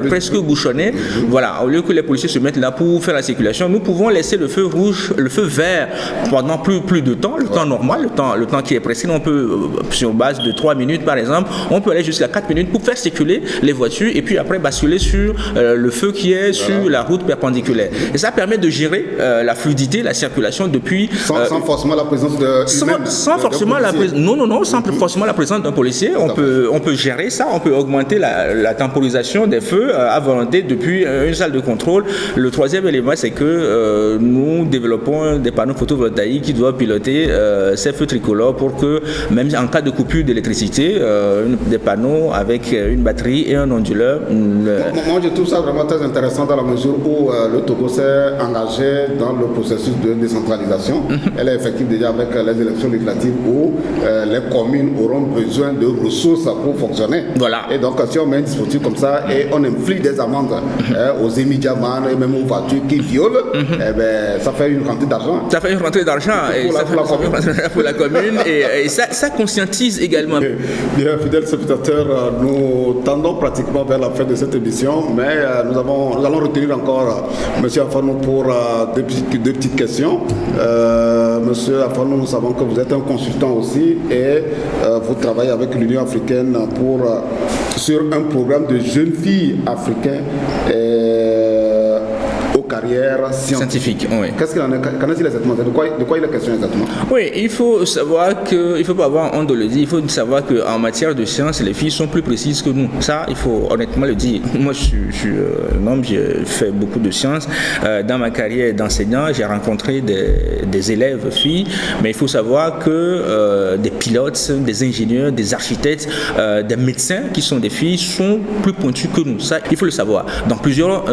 presque bouchonnée, voilà, au lieu que les policiers se mettent là pour faire la circulation, nous pouvons laisser le feu rouge, le feu vert pendant plus de temps, le temps normal, le temps qui est précis. On peut, sur base de 3 minutes par exemple, on peut aller jusqu'à 4 minutes pour faire circuler les voitures et puis après basculer sur le feu qui est sur la route perpendiculaire. Et ça permet de gérer la fluidité, la circulation depuis... Sans forcément la présence de... Sans forcément la présence... Non, sans forcément la présence d'un policier. On peut gérer ça, on peut augmenter la temporisation des feux à volonté depuis une salle de contrôle. Le troisième élément, c'est que nous développons des panneaux photovoltaïques qui doivent piloter ces feux tricolores pour que, même en cas de coupure d'électricité, des panneaux avec une batterie et un onduleur... Moi, je trouve ça vraiment très intéressant dans la mesure où le Togo s'est engagé dans le processus de décentralisation. Elle est effective déjà avec les élections législatives où les communes auront besoin de ressources pour fonctionner. Voilà. Et donc, si on met un dispositif comme ça et on inflige des amendes aux émidiamans et même aux voitures qui violent, eh ben, ça fait une rentrée d'argent. Ça fait une rentrée d'argent pour la commune et ça conscientise également. Bien, fidèles spectateurs, nous tendons pratiquement vers la fin de cette émission, mais nous allons retenir encore M. Afanou pour deux petites questions. Monsieur Afanou, nous savons que vous êtes un consultant aussi et vous travaillez avec l'Union africaine sur un programme de jeunes filles africaines aux carrières scientifiques. Oui. Qu'est-ce qu'il en est? Qu'en est-il exactement? De quoi il est question exactement? Oui, il faut savoir que, il ne faut pas avoir honte de le dire, il faut savoir qu'en matière de sciences, les filles sont plus précises que nous. Ça, il faut honnêtement le dire. Moi, je suis un homme, j'ai fait beaucoup de sciences. Dans ma carrière d'enseignant, j'ai rencontré des élèves filles, mais il faut savoir que des pilotes, des ingénieurs, des architectes, des médecins qui sont des filles sont plus pointus que nous. Ça, il faut le savoir. Dans plusieurs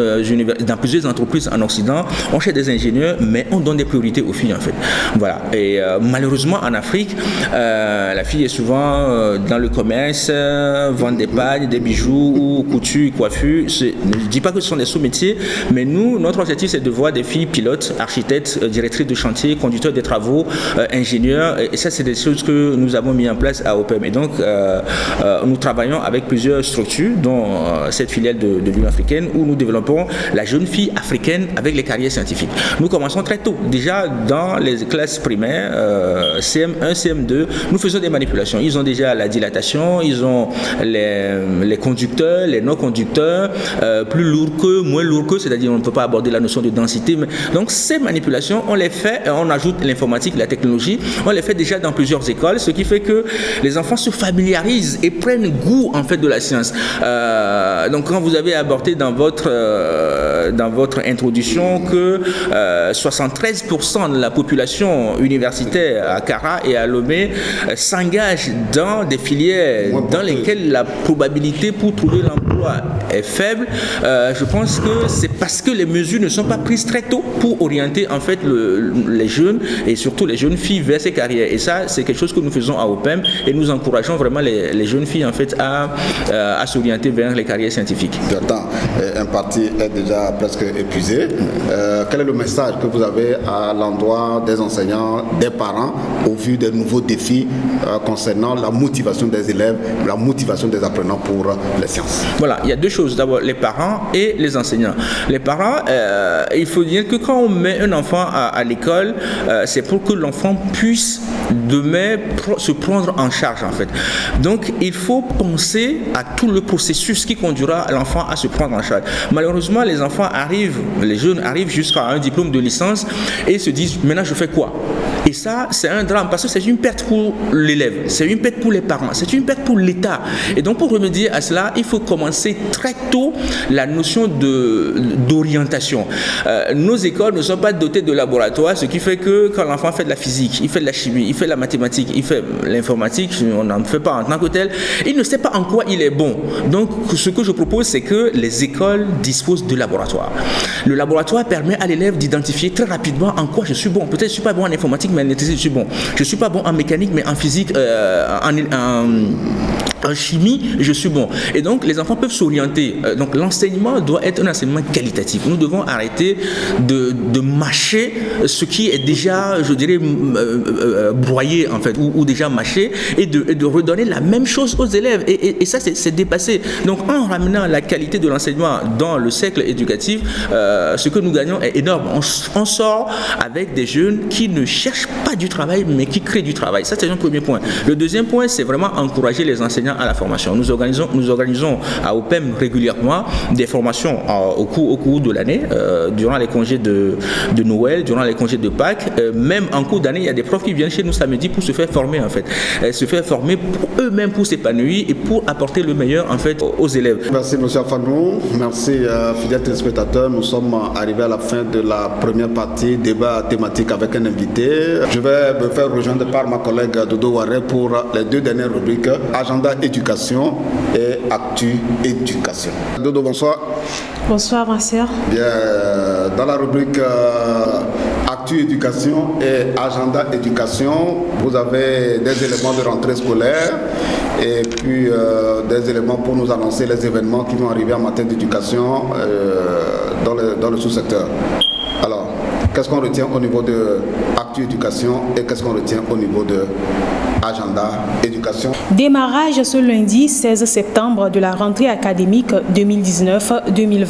entreprises en Occident, on cherche des ingénieurs, mais on donne des priorités aux filles en fait. Voilà. Et malheureusement en Afrique, la fille est souvent dans le commerce, vendre des pagnes, des bijoux, couture, coiffure. Je ne dis pas que ce sont des sous-métiers, mais nous, notre objectif c'est de voir des filles pilotes, architectes, directrices de chantier, conducteurs des travaux, ingénieurs. Et ça, c'est des choses que nous avons mis en place à OPEM. Et donc, nous travaillons avec plusieurs structures, dont cette filiale de l'Union africaine, où nous développons la jeune fille africaine avec les carrières scientifiques. Nous commençons très tôt. Déjà dans les classes primaires, CM1, CM2, nous faisons des manipulations. Ils ont déjà la dilatation, ils ont les conducteurs, les non-conducteurs, plus lourds que, moins lourds que, c'est-à-dire on ne peut pas aborder la notion de densité. Donc ces manipulations, on les fait, on ajoute l'informatique, la technologie, on les fait déjà dans plusieurs écoles, ce qui fait que les enfants se familiarisent et prennent goût en fait de la science. Donc quand vous avez abordé dans votre introduction que 73% de la population universitaire à Kara et à Lomé s'engage dans des filières dans lesquelles la probabilité pour trouver l'emploi est faible, je pense que c'est parce que les mesures ne sont pas prises très tôt pour orienter en fait les jeunes et surtout les jeunes filles vers ces carrières. Et ça, c'est quelque chose que nous faisons à OPEM et nous encourageons vraiment les jeunes filles en fait à s'orienter vers les carrières scientifiques. Le temps imparti est déjà presque épuisé. Quel est le message que vous avez à l'endroit des enseignants, des parents, au vu des nouveaux défis concernant la motivation des élèves, la motivation des apprenants pour les sciences? Voilà, il y a deux choses. D'abord, les parents et les enseignants. Les parents, il faut dire que quand on met un enfant à l'école, c'est pour que l'enfant puisse demain se prendre en charge en fait. Donc, il faut penser à tout le processus qui conduira l'enfant à se prendre en charge. Malheureusement, les enfants arrivent, les jeunes arrivent jusqu'à un diplôme de licence et se disent maintenant je fais quoi? Et ça, c'est un drame parce que c'est une perte pour l'élève, c'est une perte pour les parents, c'est une perte pour l'État. Et donc, pour remédier à cela, il faut commencer très tôt la notion d'orientation. Nos écoles ne sont pas dotées de laboratoires, ce qui fait que quand l'enfant fait de la physique, il fait de la chimie, il fait de la mathématique, il fait l'informatique, on n'en fait pas en tant que tel, il ne sait pas en quoi il est bon. Donc, ce que je propose, c'est que les écoles disposent de laboratoires. Le laboratoire permet à l'élève d'identifier très rapidement en quoi je suis bon. Peut-être que je ne suis pas bon en informatique, mais en électricité, je suis bon. Je ne suis pas bon en mécanique, mais en physique, en chimie, je suis bon. Et donc, les enfants peuvent s'orienter. Donc, l'enseignement doit être un enseignement qualitatif. Nous devons arrêter de mâcher ce qui est déjà, je dirais, broyé, en fait, ou déjà mâché, et de redonner la même chose aux élèves. Et ça, c'est dépassé. Donc, en ramenant la qualité de l'enseignement dans le cercle éducatif, ce que nous gagnons est énorme. On sort avec des jeunes qui ne cherchent pas du travail, mais qui créent du travail. Ça, c'est un premier point. Le deuxième point, c'est vraiment encourager les enseignants à la formation. Nous organisons à OPEM régulièrement des formations au cours de l'année, durant les congés de Noël, durant les congés de Pâques. Même en cours d'année, il y a des profs qui viennent chez nous samedi pour se faire former en fait. Se faire former pour eux-mêmes, pour s'épanouir et pour apporter le meilleur en fait aux élèves. Merci M. Afanou, merci fidèles téléspectateurs. Nous sommes arrivés à la fin de la première partie, débat thématique avec un invité. Je vais me faire rejoindre par ma collègue Dodo Waré pour les deux dernières rubriques, agenda éducation et actu éducation. Dodo, bonsoir. Bonsoir, ma sœur. Bien, dans la rubrique actu Actu Éducation et Agenda Éducation. Vous avez des éléments de rentrée scolaire et puis des éléments pour nous annoncer les événements qui vont arriver en matière d'éducation dans le sous-secteur. Alors, qu'est-ce qu'on retient au niveau de Actu Éducation et qu'est-ce qu'on retient au niveau de Agenda Éducation? Démarrage ce lundi 16 septembre de la rentrée académique 2019-2020.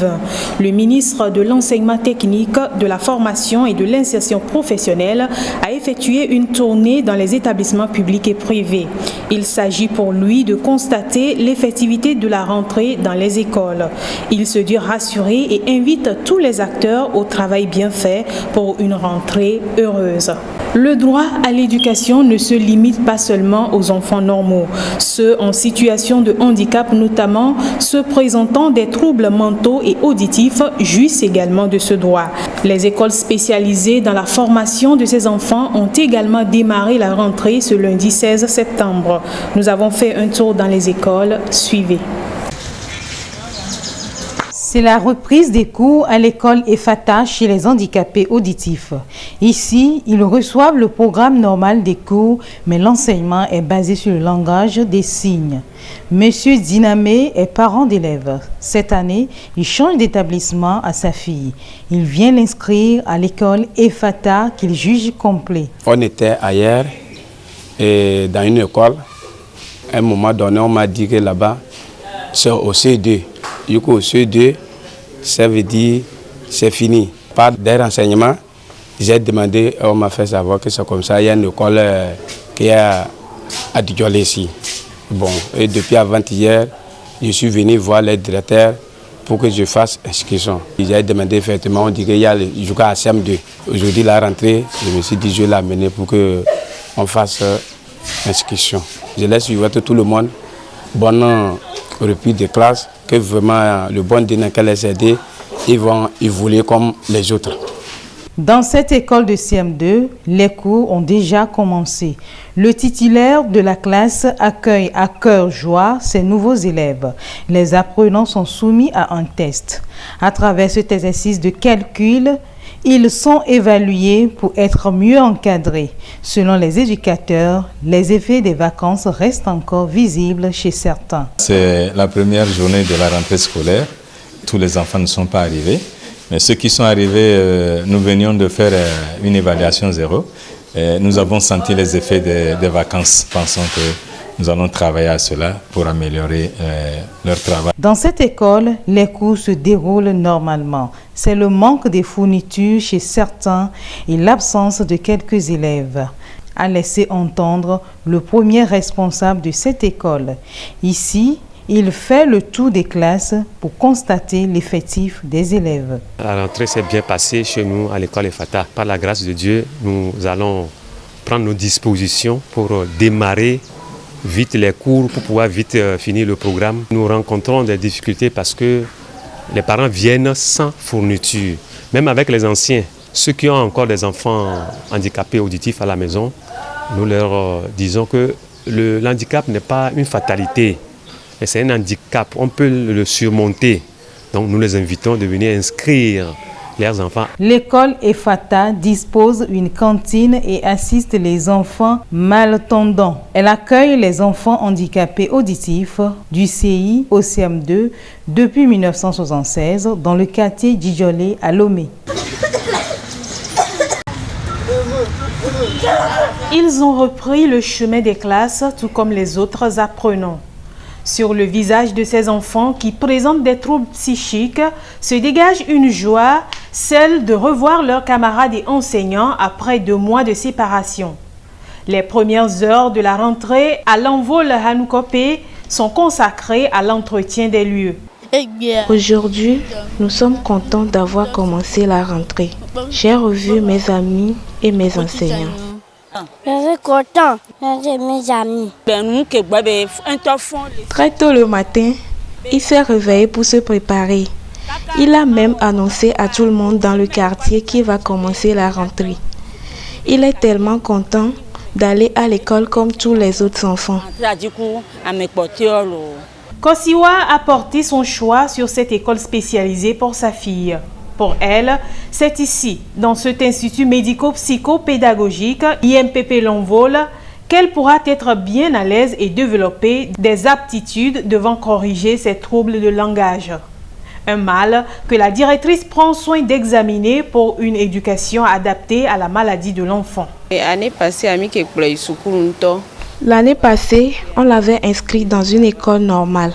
Le ministre de l'Enseignement technique, de la formation et de l'insertion professionnelle a effectué une tournée dans les établissements publics et privés. Il s'agit pour lui de constater l'effectivité de la rentrée dans les écoles. Il se dit rassuré et invite tous les acteurs au travail bien fait pour une rentrée heureuse. Le droit à l'éducation ne se limite pas seulement aux enfants normaux. Ceux en situation de handicap notamment, ceux présentant des troubles mentaux et auditifs, jouissent également de ce droit. Les écoles spécialisées dans la formation de ces enfants ont également démarré la rentrée ce lundi 16 septembre. Nous avons fait un tour dans les écoles. Suivez. C'est la reprise des cours à l'école EFATA chez les handicapés auditifs. Ici, ils reçoivent le programme normal des cours, mais l'enseignement est basé sur le langage des signes. Monsieur Dinamé est parent d'élèves. Cette année, il change d'établissement à sa fille. Il vient l'inscrire à l'école EFATA qu'il juge complet. On était ailleurs et dans une école. À un moment donné, on m'a dit que là-bas, c'est au C2. Du coup, au C2, ça veut dire c'est fini. Par des renseignements, j'ai demandé, on m'a fait savoir que c'est comme ça. Il y a une école qui est à Djolé ici. Bon, et depuis avant-hier, je suis venu voir les directeurs pour que je fasse inscription. J'ai demandé effectivement, on dit qu'il y a le jour à CM2. Aujourd'hui, la rentrée, je me suis dit, je vais l'amener pour qu'on fasse inscription. Je laisse suivre tout le monde. Bonne reprise de classe, que vraiment le bon dîner qu'elle les aide, ils vont évoluer comme les autres. Dans cette école de CM2, les cours ont déjà commencé. Le titulaire de la classe accueille à cœur joie ses nouveaux élèves. Les apprenants sont soumis à un test. À travers cet exercice de calcul, ils sont évalués pour être mieux encadrés. Selon les éducateurs, les effets des vacances restent encore visibles chez certains. C'est la première journée de la rentrée scolaire. Tous les enfants ne sont pas arrivés. Mais ceux qui sont arrivés, nous venions de faire une évaluation zéro. Et nous avons senti les effets des vacances, pensant que nous allons travailler à cela pour améliorer leur travail. Dans cette école, les cours se déroulent normalement. C'est le manque des fournitures chez certains et l'absence de quelques élèves, a laissé entendre le premier responsable de cette école. Ici, il fait le tour des classes pour constater l'effectif des élèves. La rentrée s'est bien passée chez nous à l'école EFATA. Par la grâce de Dieu, nous allons prendre nos dispositions pour démarrer vite les cours, pour pouvoir vite finir le programme. Nous rencontrons des difficultés parce que les parents viennent sans fourniture. Même avec les anciens, ceux qui ont encore des enfants handicapés auditifs à la maison, nous leur disons que l'handicap n'est pas une fatalité. Mais c'est un handicap, on peut le surmonter. Donc nous les invitons de venir inscrire leurs enfants. L'école EFATA dispose d'une cantine et assiste les enfants malentendants. Elle accueille les enfants handicapés auditifs du CI au CM2 depuis 1976 dans le quartier Djolé à Lomé. Ils ont repris le chemin des classes, tout comme les autres apprenants. Sur le visage de ces enfants qui présentent des troubles psychiques se dégage une joie, celle de revoir leurs camarades et enseignants après 2 mois de séparation. Les premières heures de la rentrée à l'envol Hanoukopé sont consacrées à l'entretien des lieux. Aujourd'hui, nous sommes contents d'avoir commencé la rentrée. J'ai revu mes amis et mes enseignants. Je suis content, j'ai mes amis. Très tôt le matin, il s'est réveillé pour se préparer. Il a même annoncé à tout le monde dans le quartier qu'il va commencer la rentrée. Il est tellement content d'aller à l'école comme tous les autres enfants. Kosiwa a porté son choix sur cette école spécialisée pour sa fille. Pour elle, c'est ici, dans cet institut médico-psychopédagogique IMPP L'Envol, qu'elle pourra être bien à l'aise et développer des aptitudes devant corriger ses troubles de langage. Un mal que la directrice prend soin d'examiner pour une éducation adaptée à la maladie de l'enfant. L'année passée, on l'avait inscrit dans une école normale.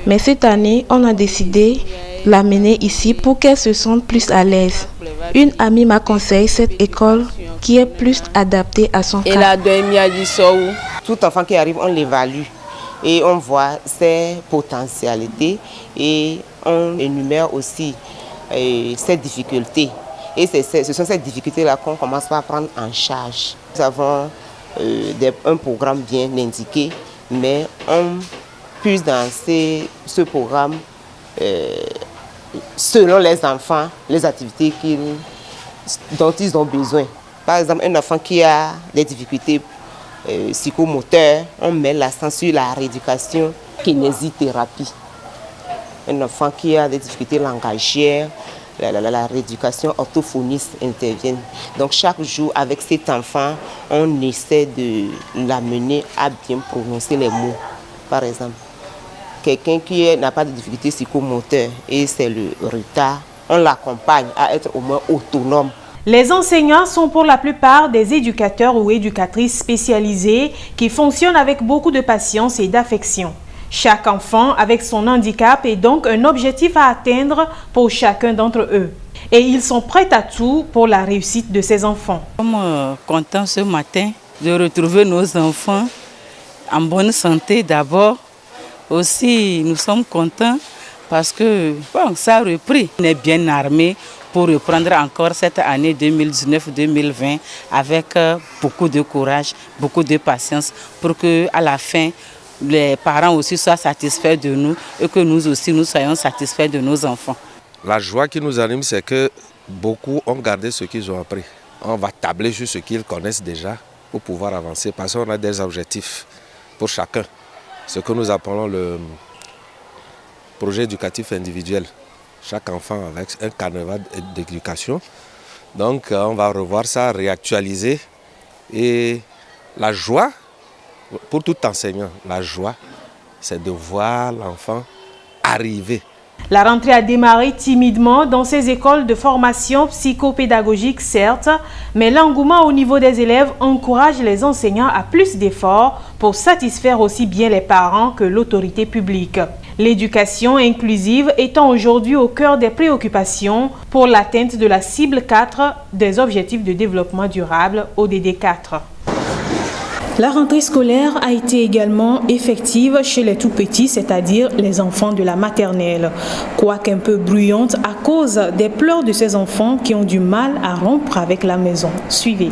Mais cette année, on a décidé de l'amener ici pour qu'elle se sente plus à l'aise. Une amie m'a conseillé cette école qui est plus adaptée à son cas. Tout enfant qui arrive, on l'évalue et on voit ses potentialités et on énumère aussi ses difficultés. Et ce sont ces difficultés-là qu'on commence par prendre en charge. Nous avons un programme bien indiqué, mais on puise dans ce programme selon les enfants, les activités dont ils ont besoin. Par exemple, un enfant qui a des difficultés psychomoteurs, on met l'accent sur la rééducation kinésithérapie. Un enfant qui a des difficultés langagières, la rééducation orthophoniste intervient. Donc chaque jour, avec cet enfant, on essaie de l'amener à bien prononcer les mots. Par exemple, quelqu'un qui n'a pas de difficultés psychomoteurs et c'est le retard, on l'accompagne à être au moins autonome. Les enseignants sont pour la plupart des éducateurs ou éducatrices spécialisés qui fonctionnent avec beaucoup de patience et d'affection. Chaque enfant avec son handicap est donc un objectif à atteindre pour chacun d'entre eux. Et ils sont prêts à tout pour la réussite de ces enfants. Nous sommes contents ce matin de retrouver nos enfants en bonne santé d'abord. Aussi, nous sommes contents parce que ça a repris. On est bien armés pour reprendre encore cette année 2019-2020 avec beaucoup de courage, beaucoup de patience pour qu'à la fin, les parents aussi soient satisfaits de nous et que nous aussi nous soyons satisfaits de nos enfants. La joie qui nous anime, c'est que beaucoup ont gardé ce qu'ils ont appris. On va tabler sur ce qu'ils connaissent déjà pour pouvoir avancer parce qu'on a des objectifs pour chacun. Ce que nous appelons le projet éducatif individuel. Chaque enfant avec un carnaval d'éducation. Donc on va revoir ça, réactualiser. Et la joie, pour tout enseignant, la joie, c'est de voir l'enfant arriver. La rentrée a démarré timidement dans ces écoles de formation psychopédagogique, certes, mais l'engouement au niveau des élèves encourage les enseignants à plus d'efforts pour satisfaire aussi bien les parents que l'autorité publique. L'éducation inclusive étant aujourd'hui au cœur des préoccupations pour l'atteinte de la cible 4 des objectifs de développement durable ODD 4. La rentrée scolaire a été également effective chez les tout-petits, c'est-à-dire les enfants de la maternelle. Quoique un peu bruyante à cause des pleurs de ces enfants qui ont du mal à rompre avec la maison. Suivez.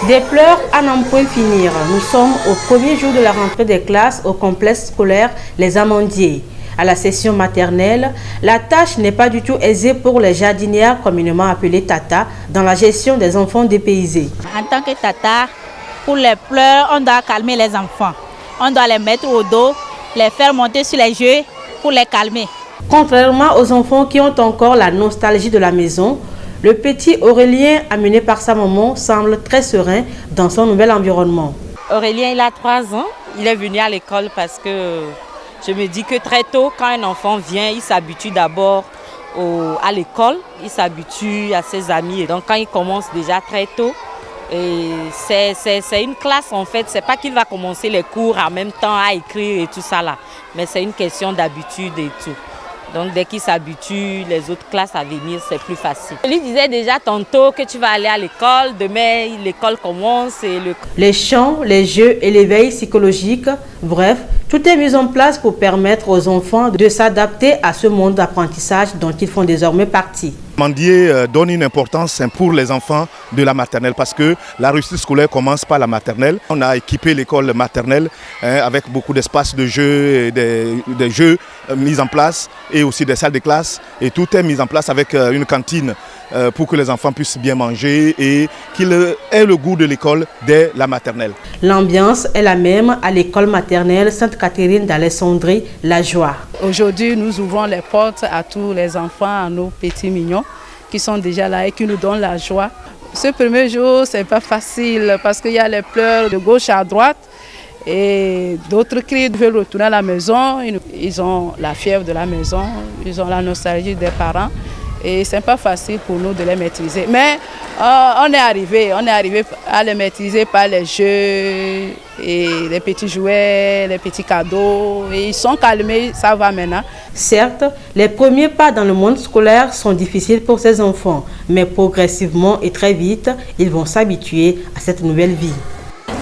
Des pleurs à n'en point finir. Nous sommes au premier jour de la rentrée des classes au complexe scolaire Les Amandiers. À la session maternelle, la tâche n'est pas du tout aisée pour les jardinières communément appelées Tata dans la gestion des enfants dépaysés. En tant que Tata, pour les pleurs, on doit calmer les enfants. On doit les mettre au dos, les faire monter sur les jeux pour les calmer. Contrairement aux enfants qui ont encore la nostalgie de la maison, le petit Aurélien, amené par sa maman, semble très serein dans son nouvel environnement. Aurélien, il a 3 ans. Il est venu à l'école parce que je me dis que très tôt, quand un enfant vient, il s'habitue d'abord à l'école, il s'habitue à ses amis. Et donc quand il commence déjà très tôt, c'est une classe en fait. C'est pas qu'il va commencer les cours en même temps à écrire et tout ça là. Mais c'est une question d'habitude et tout. Donc dès qu'il s'habitue, les autres classes à venir, c'est plus facile. Je lui disais déjà tantôt que tu vas aller à l'école, demain l'école commence. Les chants, les jeux et l'éveil psychologique, bref, tout est mis en place pour permettre aux enfants de s'adapter à ce monde d'apprentissage dont ils font désormais partie. Mandier donne une importance pour les enfants de la maternelle parce que la réussite scolaire commence par la maternelle. On a équipé l'école maternelle avec beaucoup d'espaces de jeux, des jeux mis en place et aussi des salles de classe. Et tout est mis en place avec une cantine pour que les enfants puissent bien manger et qu'ils aient le goût de l'école dès la maternelle. L'ambiance est la même à l'école maternelle Sainte-Catherine d'Alessandrie, La Joie. Aujourd'hui, nous ouvrons les portes à tous les enfants, à nos petits mignons qui sont déjà là et qui nous donnent la joie. Ce premier jour, c'est pas facile parce qu'il y a les pleurs de gauche à droite et d'autres cris veulent retourner à la maison. Ils ont la fièvre de la maison, ils ont la nostalgie des parents et c'est pas facile pour nous de les maîtriser. Mais on est arrivé à les maîtriser par les jeux et les petits jouets, les petits cadeaux. Et ils sont calmés, ça va maintenant. Certes, les premiers pas dans le monde scolaire sont difficiles pour ces enfants, mais progressivement et très vite, ils vont s'habituer à cette nouvelle vie.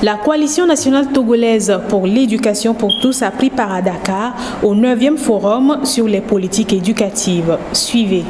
La Coalition nationale togolaise pour l'éducation pour tous a pris part à Dakar au 9e forum sur les politiques éducatives. Suivez.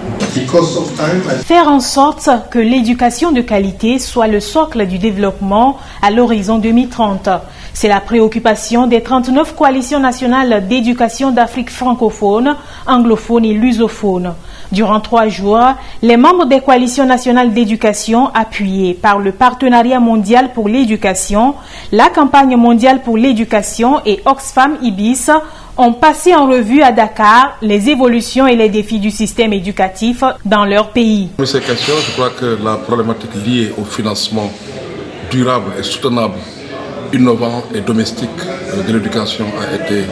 Faire en sorte que l'éducation de qualité soit le socle du développement à l'horizon 2030. C'est la préoccupation des 39 coalitions nationales d'éducation d'Afrique francophone, anglophone et lusophone. Durant 3 jours, les membres des coalitions nationales d'éducation, appuyés par le Partenariat mondial pour l'éducation, la Campagne mondiale pour l'éducation et Oxfam Ibis, ont passé en revue à Dakar les évolutions et les défis du système éducatif dans leur pays. Pour ces questions, je crois que la problématique liée au financement durable et soutenable, innovant et domestique de l'éducation a été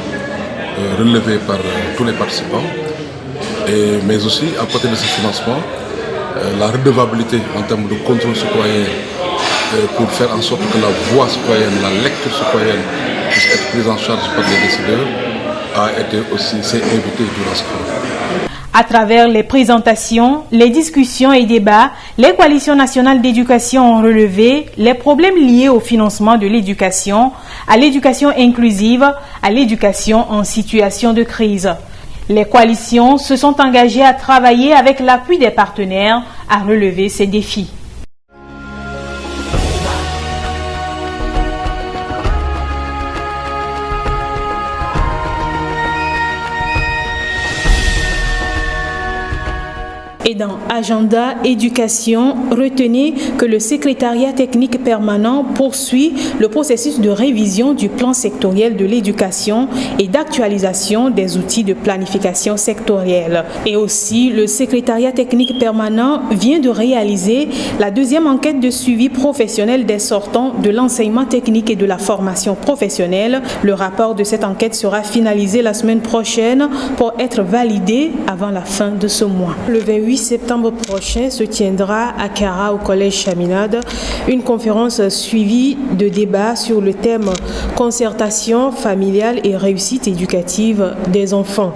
relevée par tous les participants. Mais aussi, à côté de ce financement, la redevabilité en termes de contrôle citoyen pour faire en sorte que la voix citoyenne, la lecture citoyenne puisse être prise en charge par les décideurs a été aussi invité durant ce forum. À travers les présentations, les discussions et débats, les coalitions nationales d'éducation ont relevé les problèmes liés au financement de l'éducation, à l'éducation inclusive, à l'éducation en situation de crise. Les coalitions se sont engagées à travailler avec l'appui des partenaires à relever ces défis. Et dans Agenda Éducation, retenez que le secrétariat technique permanent poursuit le processus de révision du plan sectoriel de l'éducation et d'actualisation des outils de planification sectorielle. Et aussi, le secrétariat technique permanent vient de réaliser la 2e enquête de suivi professionnel des sortants de l'enseignement technique et de la formation professionnelle. Le rapport de cette enquête sera finalisé la semaine prochaine pour être validé avant la fin de ce mois. Le 28 septembre prochain se tiendra à Kara au collège Chaminade une conférence suivie de débats sur le thème concertation familiale et réussite éducative des enfants.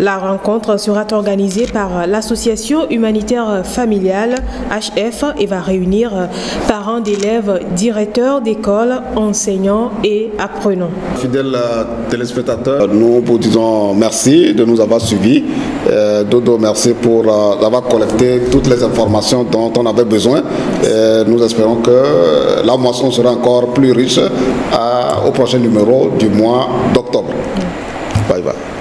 La rencontre sera organisée par l'association humanitaire familiale HF et va réunir parents d'élèves, directeurs d'école, enseignants et apprenants. Fidèles téléspectateurs, nous vous disons merci de nous avoir suivis. Dodo, merci pour avoir collecté toutes les informations dont on avait besoin. Nous espérons que la moisson sera encore plus riche au prochain numéro du mois d'octobre. Bye bye.